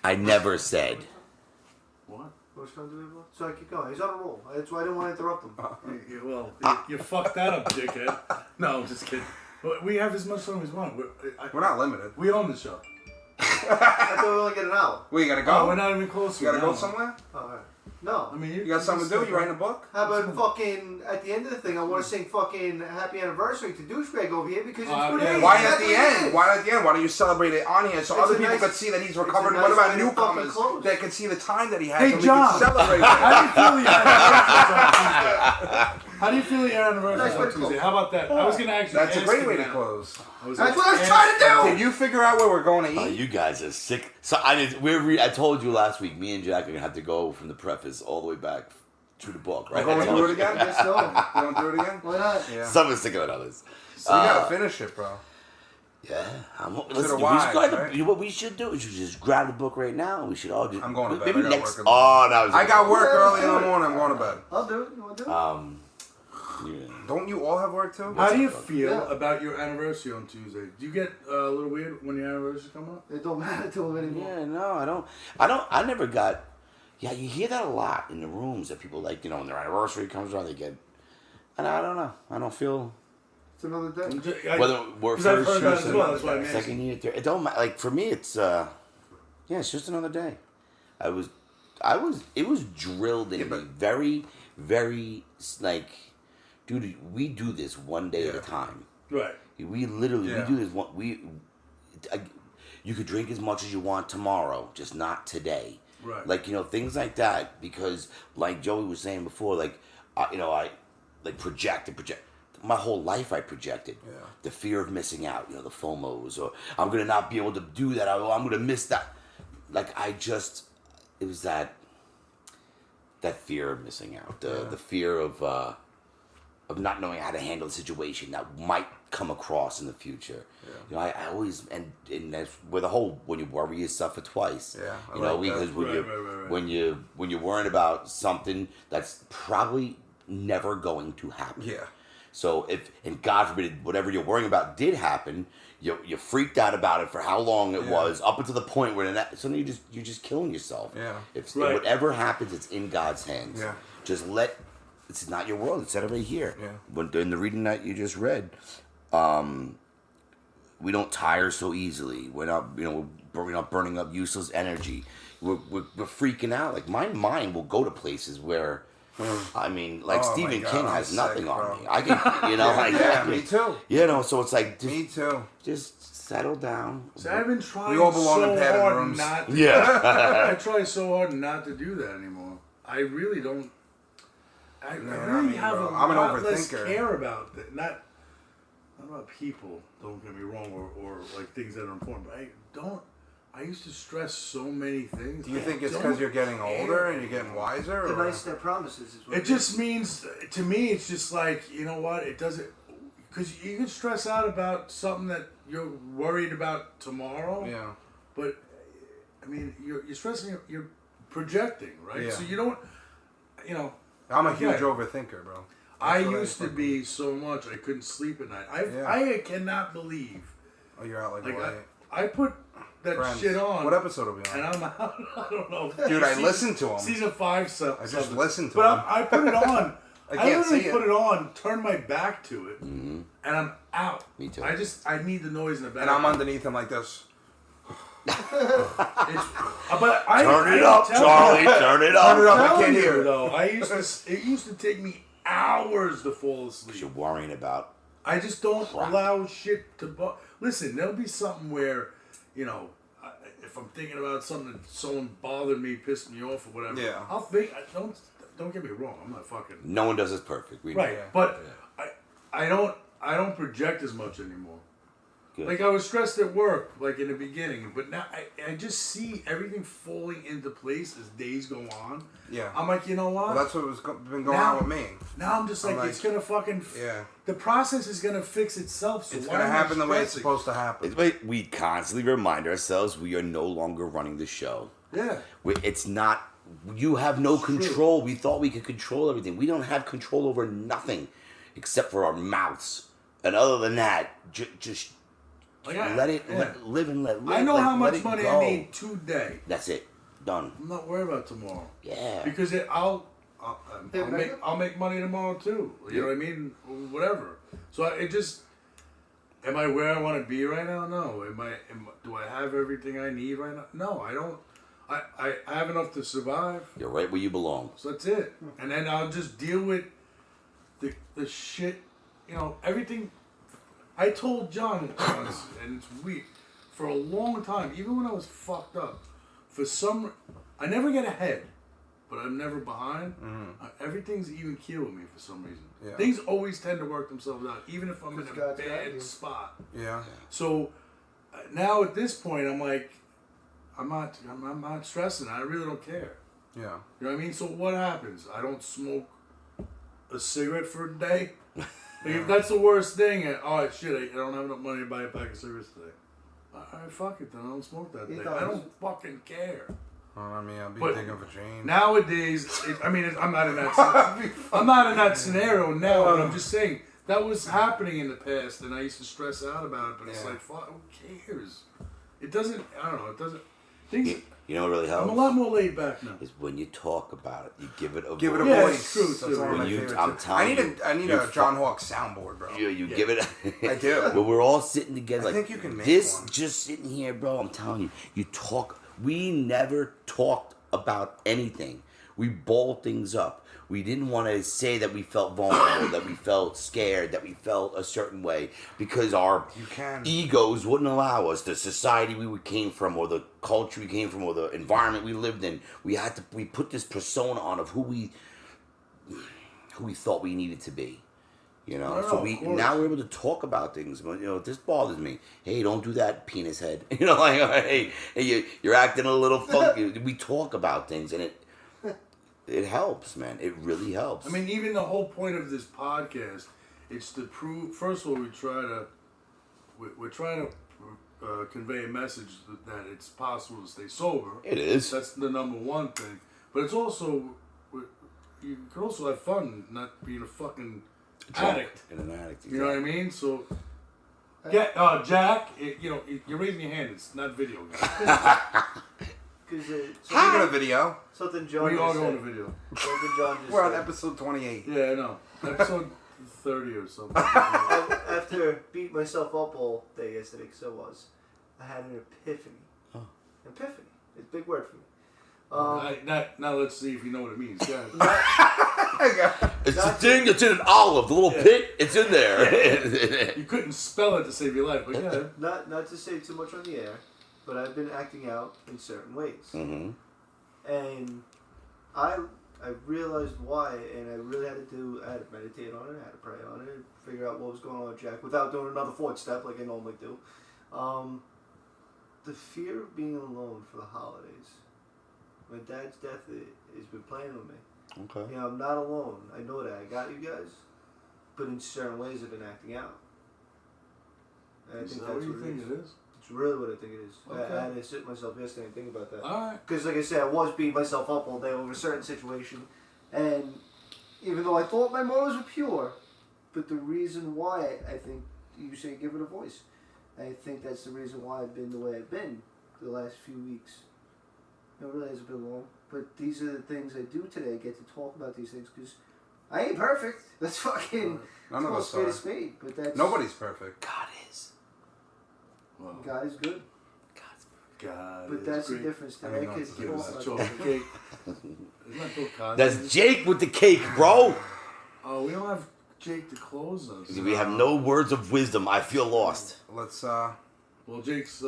Speaker 3: I never said.
Speaker 1: What?
Speaker 4: What's going to do? So I keep going. He's on a roll. That's why I didn't want to interrupt him.
Speaker 1: Well, you fucked that up, dickhead. No, I'm just kidding. We have as much time as we want.
Speaker 2: We're not limited.
Speaker 1: We own the show.
Speaker 4: I thought we only get an hour.
Speaker 2: Where you gotta
Speaker 1: Oh,
Speaker 2: go?
Speaker 1: we're not even close.
Speaker 2: You gotta
Speaker 1: to
Speaker 2: go
Speaker 1: an hour.
Speaker 2: somewhere?
Speaker 4: All right. No.
Speaker 1: I mean,
Speaker 2: You got something to do? You writing a book?
Speaker 4: How about fucking at the end of the thing? I want to sing fucking happy anniversary to Douchebag over here because it's good
Speaker 1: yeah.
Speaker 4: age.
Speaker 2: Why
Speaker 4: That's
Speaker 2: at the
Speaker 4: what it
Speaker 2: end?
Speaker 4: is.
Speaker 2: Why at the end? Why don't you celebrate it on here so
Speaker 4: It's
Speaker 2: other
Speaker 4: a
Speaker 2: people
Speaker 4: nice-
Speaker 2: could see that he's
Speaker 4: it's a
Speaker 2: recovered?
Speaker 4: nice
Speaker 2: What about
Speaker 4: way to
Speaker 2: newcomers
Speaker 4: fucking close.
Speaker 2: that can see the time that he has
Speaker 1: Hey,
Speaker 2: and
Speaker 1: John.
Speaker 2: we can celebrate it?
Speaker 1: How do you feel your anniversary on Tuesday? How do you feel your anniversary
Speaker 4: Nice way
Speaker 1: on
Speaker 4: to close.
Speaker 1: Tuesday? How about that? I was gonna actually.
Speaker 2: That's a
Speaker 1: ask
Speaker 2: great
Speaker 1: you
Speaker 2: way to
Speaker 1: that.
Speaker 2: close.
Speaker 4: That's what I was trying to do.
Speaker 2: Did you figure out where we're going to
Speaker 3: Oh,
Speaker 2: eat?
Speaker 3: you guys are sick. So I told you last week. Me and Jack are gonna have to go from the preface all the way back to the book, right?
Speaker 2: We're going
Speaker 3: I
Speaker 2: to
Speaker 3: told
Speaker 2: do it
Speaker 3: you.
Speaker 2: again?
Speaker 4: Yes, no.
Speaker 2: You want to do it again?
Speaker 4: Why not?
Speaker 2: Yeah.
Speaker 3: Someone's thinking about others.
Speaker 2: So you gotta finish it, bro.
Speaker 3: Yeah, listen,
Speaker 2: the
Speaker 3: we should
Speaker 2: wives,
Speaker 3: go ahead and-
Speaker 2: right?
Speaker 3: you know what we should do? We should just grab the book right now. We should all just.
Speaker 2: I'm going to bed.
Speaker 3: Maybe
Speaker 2: I gotta
Speaker 3: next.
Speaker 2: work in the
Speaker 3: Oh, no.
Speaker 2: I got work
Speaker 4: Yeah,
Speaker 2: early in
Speaker 4: do
Speaker 2: the
Speaker 4: it.
Speaker 2: morning. I'm going to bed.
Speaker 4: I'll do it. You want to do it?
Speaker 3: Yeah.
Speaker 2: Don't you all have work too?
Speaker 1: How do you feel
Speaker 4: Yeah.
Speaker 1: about your anniversary on Tuesday? Do you get a little weird when your anniversary come up?
Speaker 4: It don't matter to him anymore.
Speaker 3: Yeah, no, I never got. Yeah, you hear that a lot in the rooms that people like, when their anniversary comes around, they get. And I don't know. I don't feel.
Speaker 4: It's another day.
Speaker 3: Whether we're
Speaker 1: 'cause I've
Speaker 3: first
Speaker 1: heard
Speaker 3: year,
Speaker 1: that as well. That's why I'm asking.
Speaker 3: second year, third, it don't matter. Like for me, it's it's just another day. It was drilled in me very, very like, dude, we do this one day at a time.
Speaker 1: Right.
Speaker 3: We literally
Speaker 2: Yeah.
Speaker 3: we do this one. You could drink as much as you want tomorrow, just not today.
Speaker 1: Right.
Speaker 3: Like things like that, because like Joey was saying before, like I like project. My whole life I projected.
Speaker 2: Yeah.
Speaker 3: The fear of missing out, the FOMOs, or I'm gonna not be able to do that. I'm gonna miss that. Like it was that fear of missing out. The fear of not knowing how to handle the situation that might come across in the future.
Speaker 2: Yeah.
Speaker 3: You know, I always and that's where the whole when you worry you suffer twice.
Speaker 2: Yeah, I
Speaker 3: you know,
Speaker 2: like that.
Speaker 3: because when
Speaker 1: Right.
Speaker 3: when you're worrying about something that's probably never going to happen.
Speaker 2: Yeah.
Speaker 3: So if and God forbid whatever you're worrying about did happen, you freaked out about it for how long it
Speaker 2: Yeah.
Speaker 3: was up until the point where suddenly you're just killing yourself.
Speaker 2: Yeah.
Speaker 3: If
Speaker 1: Right.
Speaker 3: whatever happens, it's in God's hands.
Speaker 2: Yeah.
Speaker 3: Just it's not your world. It's right here.
Speaker 2: Yeah.
Speaker 3: When in the reading that you just read, we don't tire so easily. We're not we're not burning up useless energy. We're freaking out. Like my mind will go to places where. I mean, like
Speaker 2: Oh,
Speaker 3: Stephen
Speaker 2: my God,
Speaker 3: King
Speaker 2: I'm
Speaker 3: has nothing
Speaker 2: sick,
Speaker 3: on
Speaker 2: bro.
Speaker 3: me. I can, like,
Speaker 2: Yeah, me too.
Speaker 3: So it's like,
Speaker 2: Me too.
Speaker 3: just settle down.
Speaker 1: So I've been trying
Speaker 2: We all belong
Speaker 1: so
Speaker 2: in padded
Speaker 1: hard
Speaker 2: rooms.
Speaker 1: not to,
Speaker 3: Yeah.
Speaker 1: I try so hard not to do that anymore. I really don't. I really
Speaker 2: me,
Speaker 1: have
Speaker 2: bro.
Speaker 1: a
Speaker 2: I'm an
Speaker 1: lot less
Speaker 2: overthinker.
Speaker 1: care about that. Not about people. Don't get me wrong, or like things that are important. But I don't. I used to stress so many things.
Speaker 2: Do you
Speaker 1: I
Speaker 2: think it's
Speaker 1: don't
Speaker 2: because you're getting
Speaker 1: care.
Speaker 2: older and you're getting wiser?
Speaker 4: The
Speaker 2: Or?
Speaker 4: nice that promises is what
Speaker 1: It just means, to me, it's just like, you know what? It doesn't, because you can stress out about something that you're worried about tomorrow.
Speaker 2: Yeah.
Speaker 1: But, I mean, you're stressing, you're projecting, right?
Speaker 2: Yeah.
Speaker 1: So you don't,
Speaker 2: I'm a
Speaker 1: Okay.
Speaker 2: huge overthinker, bro.
Speaker 1: I
Speaker 2: That's what
Speaker 1: used to
Speaker 2: fucking-
Speaker 1: be so much, I couldn't sleep at night.
Speaker 2: Yeah.
Speaker 1: I cannot believe,
Speaker 2: Oh, you're out like
Speaker 1: like,
Speaker 2: what?
Speaker 1: I put that
Speaker 2: Friends.
Speaker 1: shit on.
Speaker 2: What episode are we
Speaker 1: And
Speaker 2: on?
Speaker 1: I'm out. I don't know.
Speaker 2: Dude, I
Speaker 1: Season-
Speaker 2: listened to 'em.
Speaker 1: Season 5, so
Speaker 2: I just listened to
Speaker 1: But
Speaker 2: them.
Speaker 1: I put it on.
Speaker 2: I can't
Speaker 1: literally
Speaker 2: see it.
Speaker 1: put it on, turn my back to it,
Speaker 3: Mm-hmm.
Speaker 1: and I'm out.
Speaker 3: Me too.
Speaker 1: I need the noise in the back.
Speaker 2: And I'm underneath him like this.
Speaker 1: But I
Speaker 3: Turn it
Speaker 1: I
Speaker 3: up,
Speaker 1: tell
Speaker 3: Charlie.
Speaker 1: you-
Speaker 3: Turn it
Speaker 2: Turn it
Speaker 3: up.
Speaker 2: up. I
Speaker 1: telling
Speaker 2: can't
Speaker 1: you,
Speaker 2: hear it.
Speaker 1: though. It used to take me hours to fall
Speaker 3: You're
Speaker 1: asleep.
Speaker 3: worrying about.
Speaker 1: I just don't
Speaker 3: Crap.
Speaker 1: allow shit to. Listen, there'll be something where, if I'm thinking about something that someone bothered me, pissed me off, or whatever.
Speaker 2: Yeah.
Speaker 1: I'll think. Don't get me wrong. I'm not fucking.
Speaker 3: No one does it perfect. We
Speaker 1: Right,
Speaker 2: Yeah.
Speaker 1: but I don't project as much anymore.
Speaker 3: Good.
Speaker 1: Like I was stressed at work, like in the beginning, but now I just see everything falling into place as days go on.
Speaker 2: Yeah.
Speaker 1: I'm like, you know what?
Speaker 2: Well, that's what was been going
Speaker 1: Now-
Speaker 2: on with me.
Speaker 1: Now I'm just like,
Speaker 2: I'm
Speaker 1: it's
Speaker 2: like,
Speaker 1: gonna fucking.
Speaker 2: Yeah.
Speaker 1: The process is gonna fix itself. So
Speaker 2: It's
Speaker 1: why
Speaker 2: going to
Speaker 1: am I
Speaker 2: happen the way it's
Speaker 1: stressing?
Speaker 2: supposed to happen.
Speaker 3: We constantly remind ourselves we are no longer running the show.
Speaker 1: Yeah.
Speaker 3: It's not. You have no
Speaker 1: It's true.
Speaker 3: control. We thought we could control everything. We don't have control over nothing except for our mouths. And other than that, just
Speaker 1: Like
Speaker 3: let it
Speaker 1: yeah.
Speaker 3: live and let live.
Speaker 1: I know
Speaker 3: like,
Speaker 1: how
Speaker 3: let
Speaker 1: much
Speaker 3: it
Speaker 1: money
Speaker 3: go.
Speaker 1: I need today.
Speaker 3: That's it. Done.
Speaker 1: I'm not worried about tomorrow.
Speaker 3: Yeah.
Speaker 1: Because
Speaker 4: Yeah,
Speaker 1: I'll make money tomorrow too. You know what I mean? Whatever. So it just. Am I where I want to be right now? No. Do I have everything I need right now? No, I don't. I have enough to survive.
Speaker 3: You're right where you belong.
Speaker 1: So that's it. And then I'll just deal with the shit. Everything. I told John once, and it's weird. For a long time, even when I was fucked up, I never get ahead, but I'm never behind. Everything's even keel with me for some reason.
Speaker 2: Yeah.
Speaker 1: Things always tend to work themselves out, even if I'm in a
Speaker 4: Because God's got
Speaker 1: bad
Speaker 4: you.
Speaker 1: spot.
Speaker 2: Yeah.
Speaker 1: So now at this point, I'm like, I'm not stressing. I really don't care.
Speaker 2: Yeah.
Speaker 1: You know what I mean? So what happens? I don't smoke a cigarette for a day. Like if that's the worst thing, oh shit, I don't have enough money to buy a pack of cigarettes today. Alright, fuck it then. I don't smoke that day. I don't fucking care.
Speaker 2: I mean, I'll be
Speaker 1: But
Speaker 2: digging for change.
Speaker 1: Nowadays, I'm not in that. I'm not in that scenario now. But I'm just saying that was happening in the past, and I used to stress out about it. But it's
Speaker 2: Yeah.
Speaker 1: like, fuck, who cares? It doesn't. I don't know. It doesn't. Things.
Speaker 3: You know what really helps?
Speaker 1: I'm a lot more laid back now.
Speaker 3: Is when you talk about it, you give it a
Speaker 2: Give it a
Speaker 3: voice.
Speaker 1: Yeah,
Speaker 2: voice.
Speaker 1: it's true,
Speaker 2: That's
Speaker 1: too.
Speaker 2: one of my
Speaker 3: When you-
Speaker 2: favorites.
Speaker 3: I'm telling
Speaker 2: I need
Speaker 3: you're
Speaker 2: a John Hawk soundboard, bro.
Speaker 3: You give it.
Speaker 2: I do.
Speaker 3: When we're all sitting together,
Speaker 2: I think you can make
Speaker 3: this.
Speaker 2: one.
Speaker 3: Just sitting here, bro. I'm telling you, you talk. We never talked about anything. We balled things up. We didn't want to say that we felt vulnerable, that we felt scared, that we felt a certain way because our
Speaker 2: You can.
Speaker 3: egos wouldn't allow us. The society we came from, or the culture we came from, or the environment we lived in. We put this persona on of who we thought we needed to be. You know,
Speaker 1: No,
Speaker 3: so
Speaker 1: of course.
Speaker 3: now we're able to talk about things. But this bothers me. Hey, don't do that, penis head. Like hey, you're acting a little funky. We talk about things, and it helps, man. It really helps.
Speaker 1: I mean, even the whole point of this podcast It's to prove. First of all, we're trying to convey a message that it's possible to stay sober.
Speaker 3: It is.
Speaker 1: That's the number one thing. But it's also you can also have fun not being a fucking addict.
Speaker 3: And an addict.
Speaker 1: You know what I mean? So. Jack, you're raising your hand. It's not video.
Speaker 2: Speaking of video,
Speaker 4: Something John
Speaker 1: We all
Speaker 4: just
Speaker 1: go on
Speaker 4: said.
Speaker 1: the video.
Speaker 4: Something John just
Speaker 2: we're on
Speaker 4: said.
Speaker 2: episode 28.
Speaker 1: Yeah, I know. Episode 30 or something.
Speaker 4: After beating myself up all day yesterday, because I was, I had an epiphany.
Speaker 3: Oh.
Speaker 4: Epiphany. It's a big word for me.
Speaker 1: Now let's see if you know what it means. Yeah.
Speaker 3: It's the thing that's in an olive, the little pit. It's in there.
Speaker 1: You couldn't spell it to save your life, but yeah.
Speaker 4: Not to say too much on the air, but I've been acting out in certain ways.
Speaker 3: Mm-hmm.
Speaker 4: And I realized why, and I really had to meditate on it, I had to pray on it, figure out what was going on with Jack without doing another fourth step like I normally do. The fear of being alone for the holidays. My dad's death has been playing with me.
Speaker 3: Okay.
Speaker 4: You know, I'm not alone. I know that. I got you guys. But in certain ways, I've been acting out. And I
Speaker 1: Is
Speaker 4: think
Speaker 1: that
Speaker 4: that's
Speaker 1: what you think it is?
Speaker 4: It's really what I think it is.
Speaker 1: Okay.
Speaker 4: I had to sit myself yesterday and think about that.
Speaker 1: Alright.
Speaker 4: Because, like I said, I was beating myself up all day over a certain situation. And even though I thought my motives were pure, but the reason why I think you say give it a voice. I think that's the reason why I've been the way I've been the last few weeks. It really hasn't been long. But these are the things I do today. I get to talk about these things because I ain't perfect. That's fucking...
Speaker 2: None of us
Speaker 4: spade
Speaker 2: are.
Speaker 4: to spade. But that's...
Speaker 2: Nobody's perfect.
Speaker 3: God is.
Speaker 1: Wow.
Speaker 4: God is good.
Speaker 1: God.
Speaker 4: But
Speaker 1: is
Speaker 4: that's
Speaker 1: great.
Speaker 4: the difference. That
Speaker 2: I mean,
Speaker 4: I
Speaker 2: no,
Speaker 4: could
Speaker 2: it's
Speaker 1: Give
Speaker 4: talk
Speaker 1: us a
Speaker 4: about
Speaker 1: chocolate
Speaker 4: these
Speaker 1: cake. Isn't that Bill Cosby?
Speaker 3: That's Jake with the cake, bro.
Speaker 1: Oh, we don't have Jake to close us.
Speaker 3: We have no words of wisdom. I feel lost.
Speaker 2: Let's
Speaker 1: Well, Jake's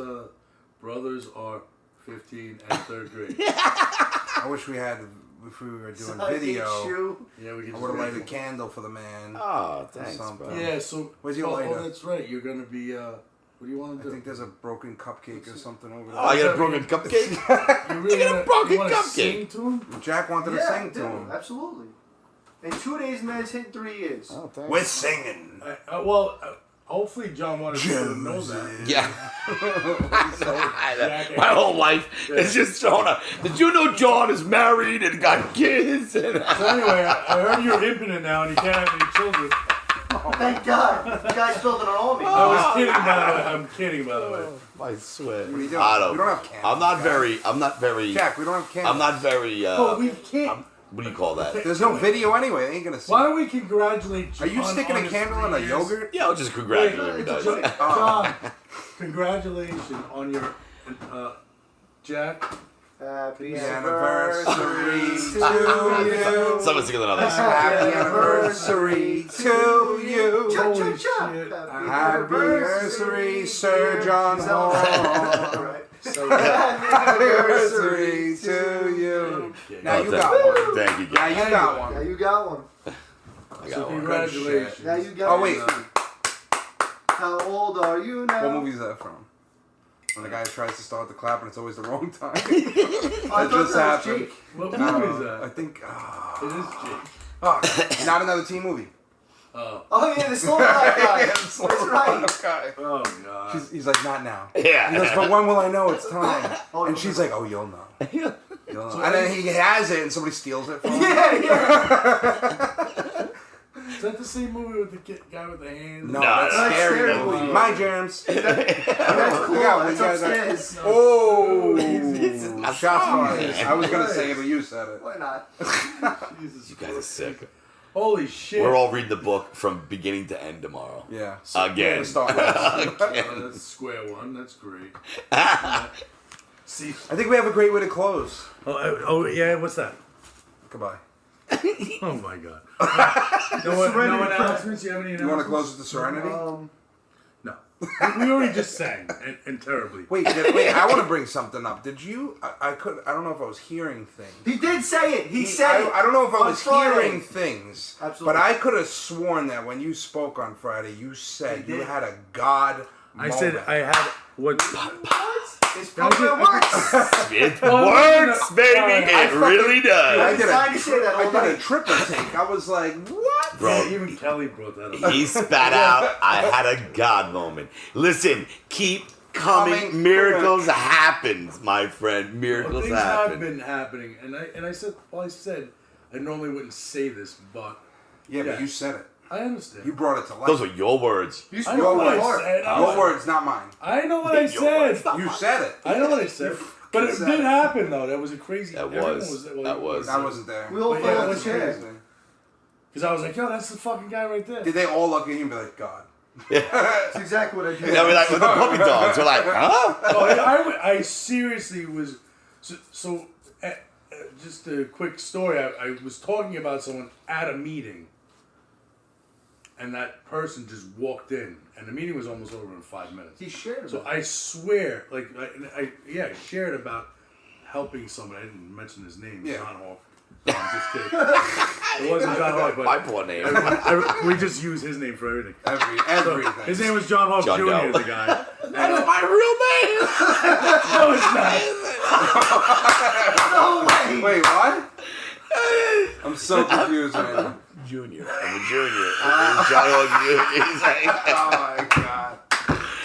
Speaker 1: brothers are 15 and 3rd grade.
Speaker 2: I wish we had, if we were doing
Speaker 4: I hate
Speaker 2: video,
Speaker 4: you.
Speaker 1: Yeah, we can
Speaker 2: I
Speaker 1: just
Speaker 2: would have
Speaker 1: wait.
Speaker 2: lighted a candle for the man.
Speaker 3: Oh, thanks,
Speaker 2: something.
Speaker 3: bro.
Speaker 1: Yeah, so...
Speaker 2: Where's your
Speaker 1: oh,
Speaker 2: lighter?
Speaker 1: oh, that's right. You're going to be... what do you want
Speaker 2: I
Speaker 1: to do?
Speaker 2: think there's a broken cupcake or something over there.
Speaker 3: Oh, I got a broken cupcake?
Speaker 1: You really
Speaker 3: got a
Speaker 1: wanna-
Speaker 3: broken
Speaker 1: you wanna
Speaker 3: cupcake.
Speaker 1: Sing to him?
Speaker 2: Jack wanted to
Speaker 4: Yeah,
Speaker 2: sing to
Speaker 4: dude,
Speaker 2: him.
Speaker 4: absolutely. In 2 days, and then it's hit 3 years.
Speaker 3: Oh, thanks.
Speaker 2: We're singing.
Speaker 1: Hopefully John wanted to know that.
Speaker 3: Yeah. My whole life is just John. Did you know John is married and got kids? And
Speaker 1: So anyway, I heard you're impotent now and you can't have any children.
Speaker 4: Thank God. The guy's building an army.
Speaker 1: I was kidding, by the way. I'm kidding, by the way.
Speaker 3: I swear.
Speaker 2: What are you doing?
Speaker 3: I don't.
Speaker 2: We don't have candles.
Speaker 3: I'm not very.
Speaker 2: Jack, we don't have candles.
Speaker 3: I'm not very.
Speaker 1: But we can't.
Speaker 3: What do you call that?
Speaker 2: There's no video anyway. They ain't gonna see.
Speaker 1: Why don't we congratulate John?
Speaker 2: Are you sticking
Speaker 1: on
Speaker 2: a
Speaker 1: his
Speaker 2: candle
Speaker 1: 3
Speaker 2: in a
Speaker 1: years?
Speaker 2: yogurt?
Speaker 3: Yeah, I'll just congratulate him.
Speaker 1: Wait,
Speaker 3: John.
Speaker 1: John, congratulations on your Jack.
Speaker 4: Happy
Speaker 2: Anniversary
Speaker 4: anniversary
Speaker 2: to
Speaker 4: to
Speaker 2: you.
Speaker 4: you.
Speaker 3: Someone's singing another song.
Speaker 2: Happy anniversary to you.
Speaker 1: Holy
Speaker 4: Cha-cha-cha.
Speaker 1: shit.
Speaker 2: Happy anniversary, Sir John Hall. Happy anniversary to you. Now you got one.
Speaker 3: Thank you,
Speaker 2: Now
Speaker 3: guys.
Speaker 2: you got
Speaker 4: Now
Speaker 2: one.
Speaker 4: you got one.
Speaker 3: I
Speaker 1: So
Speaker 3: got one.
Speaker 1: congratulations.
Speaker 4: Now you got
Speaker 2: Oh
Speaker 4: one.
Speaker 2: wait,
Speaker 4: How old are you now?
Speaker 2: what movie is that from? When the guy tries to start the clap and it's always the wrong time.
Speaker 4: I
Speaker 2: That
Speaker 4: thought
Speaker 2: just
Speaker 4: that was
Speaker 2: happened.
Speaker 4: Jake.
Speaker 1: What movie is
Speaker 2: I
Speaker 1: that?
Speaker 2: think.
Speaker 1: It is Jake.
Speaker 2: Not another teen movie.
Speaker 4: Oh yeah, the slow black guy. That's right.
Speaker 2: Okay.
Speaker 1: Oh, God.
Speaker 2: He's like, not now. He goes,
Speaker 3: Yeah.
Speaker 2: but when will I know it's time?
Speaker 4: Oh,
Speaker 2: And she's like, oh, you'll know. You'll know.
Speaker 1: So
Speaker 2: And then he has it and somebody steals it from him.
Speaker 4: Yeah.
Speaker 1: Is that the same movie with the guy with the hand?
Speaker 2: No,
Speaker 3: No,
Speaker 2: that's
Speaker 4: that's
Speaker 2: scary
Speaker 4: scary
Speaker 2: movie.
Speaker 4: movie.
Speaker 2: My germs.
Speaker 4: That's cool.
Speaker 2: Yeah,
Speaker 4: That's
Speaker 2: you guys are-
Speaker 4: upstairs.
Speaker 2: Oh,
Speaker 3: not
Speaker 2: shots
Speaker 3: strong,
Speaker 2: fired.
Speaker 3: man.
Speaker 2: I was gonna say it, but you said it.
Speaker 4: Why not?
Speaker 1: Jesus
Speaker 3: You guys are sick.
Speaker 1: Holy shit.
Speaker 3: We're all reading the book from beginning to end tomorrow.
Speaker 2: Yeah.
Speaker 3: Again.
Speaker 2: We'll start last.
Speaker 1: That's square one. That's great. See.
Speaker 2: I think we have a great way to close.
Speaker 1: Oh, yeah. What's that?
Speaker 2: Goodbye.
Speaker 1: Oh, my God. No announcements? You have any announcements?
Speaker 2: You want to close with the Serenity?
Speaker 1: No. We already just sang, and terribly.
Speaker 2: Wait, I want to bring something up. Did you? I don't know if I was hearing things.
Speaker 4: He did say it. He said it.
Speaker 2: I don't know if I
Speaker 4: on
Speaker 2: was
Speaker 4: Friday.
Speaker 2: hearing things.
Speaker 4: Absolutely.
Speaker 2: But I could have sworn that when you spoke on Friday, you said
Speaker 4: He
Speaker 2: you
Speaker 4: did.
Speaker 2: had a God
Speaker 1: I
Speaker 2: moment.
Speaker 1: said I had what?
Speaker 4: What? This program works.
Speaker 3: It works, baby. It really
Speaker 2: I
Speaker 3: does.
Speaker 2: did
Speaker 4: Trying to say that all
Speaker 2: I did a
Speaker 4: night.
Speaker 2: triple take. I was like, what?
Speaker 3: Bro,
Speaker 1: Even Kelly brought that up.
Speaker 3: he spat out. I had a God moment. Listen, keep coming.
Speaker 2: Coming
Speaker 3: Miracles happen, my friend.
Speaker 1: Well,
Speaker 3: Miracles
Speaker 1: things have
Speaker 3: happen.
Speaker 1: been happening, and I said, I normally wouldn't say this, but
Speaker 2: Yeah,
Speaker 1: Yeah.
Speaker 2: but you said it.
Speaker 1: I understand.
Speaker 2: You brought it to life.
Speaker 3: Those are your words.
Speaker 4: You
Speaker 1: I know
Speaker 4: spoke
Speaker 1: what
Speaker 4: my
Speaker 1: I
Speaker 4: heart.
Speaker 1: said.
Speaker 2: Your words, not mine.
Speaker 1: I know what I
Speaker 3: Your
Speaker 1: said.
Speaker 3: words, not
Speaker 2: You
Speaker 3: mine.
Speaker 2: said it.
Speaker 1: I know what I said. But it
Speaker 2: said
Speaker 1: did
Speaker 2: it.
Speaker 1: happen though. That was a crazy.
Speaker 3: That
Speaker 1: everyone
Speaker 3: was.
Speaker 1: well,
Speaker 3: That was.
Speaker 2: I wasn't there.
Speaker 4: We all
Speaker 1: But
Speaker 4: fell
Speaker 1: yeah,
Speaker 4: out
Speaker 1: what's
Speaker 4: the chair.
Speaker 1: Because I was like, yo, that's the fucking guy right there.
Speaker 2: Did they all look at you and be like, God?
Speaker 4: That's exactly what I did.
Speaker 3: Yeah, we're like with the puppy dogs. We're like, huh?
Speaker 1: Oh, I seriously was. So just a quick story. I was talking about someone at a meeting, and that person just walked in, and the meeting was almost over in 5 minutes.
Speaker 4: He shared
Speaker 1: So
Speaker 4: it.
Speaker 1: I swear, like, I shared about helping someone. I didn't mention his name,
Speaker 2: Yeah.
Speaker 1: John Hawk. No, I'm just kidding. It wasn't John Hawk,
Speaker 3: My
Speaker 1: but
Speaker 3: poor name.
Speaker 1: we just use his name for everything. So
Speaker 2: Everything.
Speaker 1: his name was John Hawk
Speaker 3: John
Speaker 1: Jr.
Speaker 3: Doe.
Speaker 1: The guy.
Speaker 3: That is my real name.
Speaker 1: No, it's not.
Speaker 4: No way.
Speaker 2: Wait, what? I'm so confused right now.
Speaker 3: Junior. I'm a junior. It's John Hawk Jr. He's like,
Speaker 2: Oh my God.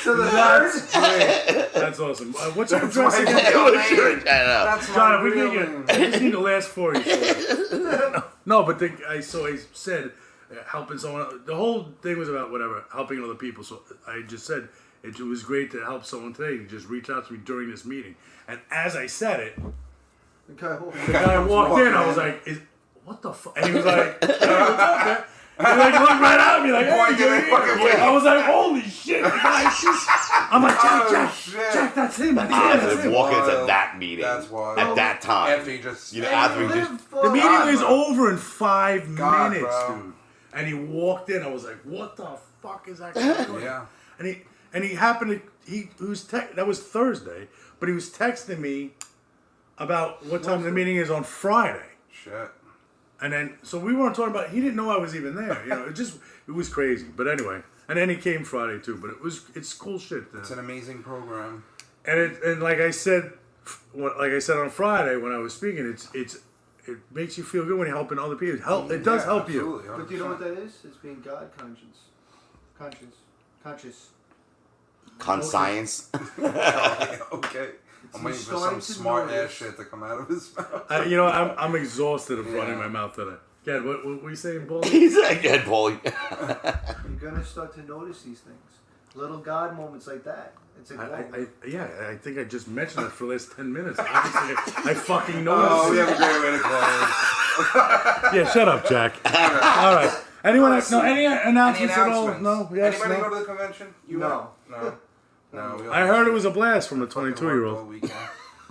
Speaker 4: So the third.
Speaker 1: That's awesome. What's your
Speaker 2: That's
Speaker 1: address
Speaker 2: my
Speaker 1: again?
Speaker 2: real
Speaker 3: "What's your
Speaker 2: name.
Speaker 3: channel?"
Speaker 2: That's my
Speaker 1: John, we
Speaker 2: real
Speaker 1: can
Speaker 2: name.
Speaker 1: get. I just need the last four. You said. No, but I said helping someone. The whole thing was about whatever helping other people. So I just said it was great to help someone today. He just reached out to me during this meeting, and as I said it, the guy walked in. I was like, "What the fuck?" And he was like, "Hey, what's up, man?" He like looked right at me like,
Speaker 2: Boy,
Speaker 1: "Hey,
Speaker 2: give me
Speaker 1: you're
Speaker 2: fucking
Speaker 1: here."
Speaker 2: wings.
Speaker 1: I was like, "Holy shit!" The guy just, I'm like,
Speaker 2: Oh,
Speaker 1: Jack,
Speaker 2: shit.
Speaker 1: Jack, that's him. That's him.
Speaker 3: I
Speaker 1: That's
Speaker 3: was
Speaker 1: him.
Speaker 3: walking into
Speaker 2: Wild.
Speaker 3: that meeting
Speaker 2: That's wild.
Speaker 3: at that time.
Speaker 2: After you just.
Speaker 3: You know, after we just.
Speaker 1: The meeting
Speaker 2: God,
Speaker 1: was
Speaker 2: bro.
Speaker 1: over in 5
Speaker 2: God,
Speaker 1: minutes,
Speaker 2: bro.
Speaker 1: dude. And he walked in. I was like, "What the fuck is that guy doing?"
Speaker 2: Yeah.
Speaker 1: And he happened to that was Thursday, but he was texting me about what time the meeting is on Friday.
Speaker 2: Shit.
Speaker 1: And then so we weren't talking about. He didn't know I was even there. You know, it was crazy. But anyway, and then he came Friday too. But it's cool shit.
Speaker 2: It's an amazing program.
Speaker 1: And like I said on Friday when I was speaking, it makes you feel good when you're helping other people. It does
Speaker 2: Yeah,
Speaker 1: help you.
Speaker 2: absolutely,
Speaker 4: But do you know what
Speaker 2: 100%.
Speaker 4: that is? It's being God conscious.
Speaker 3: Conscience.
Speaker 2: Okay. I'm waiting for some
Speaker 4: starting to
Speaker 2: smart ass
Speaker 4: notice.
Speaker 2: shit to come out of his mouth.
Speaker 1: I'm exhausted of running
Speaker 2: Yeah.
Speaker 1: my mouth today. Ken, what were you saying, Paul?
Speaker 3: He's like, "Good, Paulie."
Speaker 4: You're gonna start to notice these things, little God moments like that. It's like, whoa.
Speaker 1: I think I just mentioned it for the last 10 minutes. Obviously, I fucking noticed.
Speaker 2: Oh, we have a great way to close.
Speaker 1: Yeah, shut up, Jack. All right. Anyone? Any
Speaker 2: Any
Speaker 1: announcements at all?
Speaker 2: announcements?
Speaker 1: No. Yes.
Speaker 2: Anybody
Speaker 1: No.
Speaker 2: go to the convention? You
Speaker 4: No.
Speaker 2: went? No. No. we all
Speaker 1: I heard it
Speaker 2: just
Speaker 1: was a blast from the
Speaker 2: fucking worked
Speaker 1: 22-year-old.
Speaker 2: all weekend.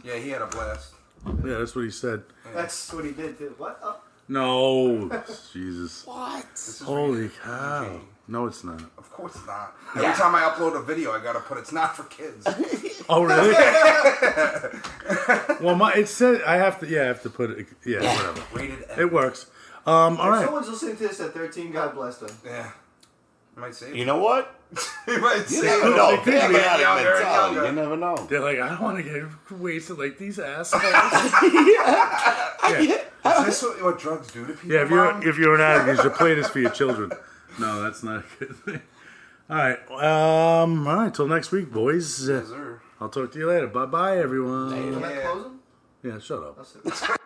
Speaker 2: Yeah, he had a blast.
Speaker 1: Yeah, that's what he said.
Speaker 4: That's what he did. What?
Speaker 1: No, Jesus.
Speaker 3: What?
Speaker 2: This is
Speaker 1: Holy
Speaker 2: rated
Speaker 1: cow.
Speaker 2: PG.
Speaker 1: No, it's not.
Speaker 2: Of course not. Every time I upload a video, I gotta put it's not for kids.
Speaker 1: Oh, really? Well, it said I have to put it. Yeah, whatever.
Speaker 2: Rated M.
Speaker 1: It works. All
Speaker 4: If
Speaker 1: right.
Speaker 4: someone's listening to this at 13, God bless them.
Speaker 2: Yeah. Might save
Speaker 3: You know what?
Speaker 2: He might
Speaker 3: You
Speaker 2: save
Speaker 3: never
Speaker 2: it.
Speaker 3: know.
Speaker 1: They think
Speaker 3: Family
Speaker 1: we-
Speaker 3: out of
Speaker 2: younger and
Speaker 3: mentality.
Speaker 2: younger.
Speaker 3: You never know.
Speaker 1: They're like, I don't want to get wasted like these assholes.
Speaker 2: Is this what drugs do to people?
Speaker 1: Yeah,
Speaker 2: Mom?
Speaker 1: if you're an addict, you should play this for your children. No, that's not a good thing. All right. Till next week, boys.
Speaker 2: Yes, sir.
Speaker 1: I'll talk to you later. Bye, bye, everyone.
Speaker 4: Can I
Speaker 2: Yeah.
Speaker 4: close them?
Speaker 1: Yeah, shut up.
Speaker 4: That's it.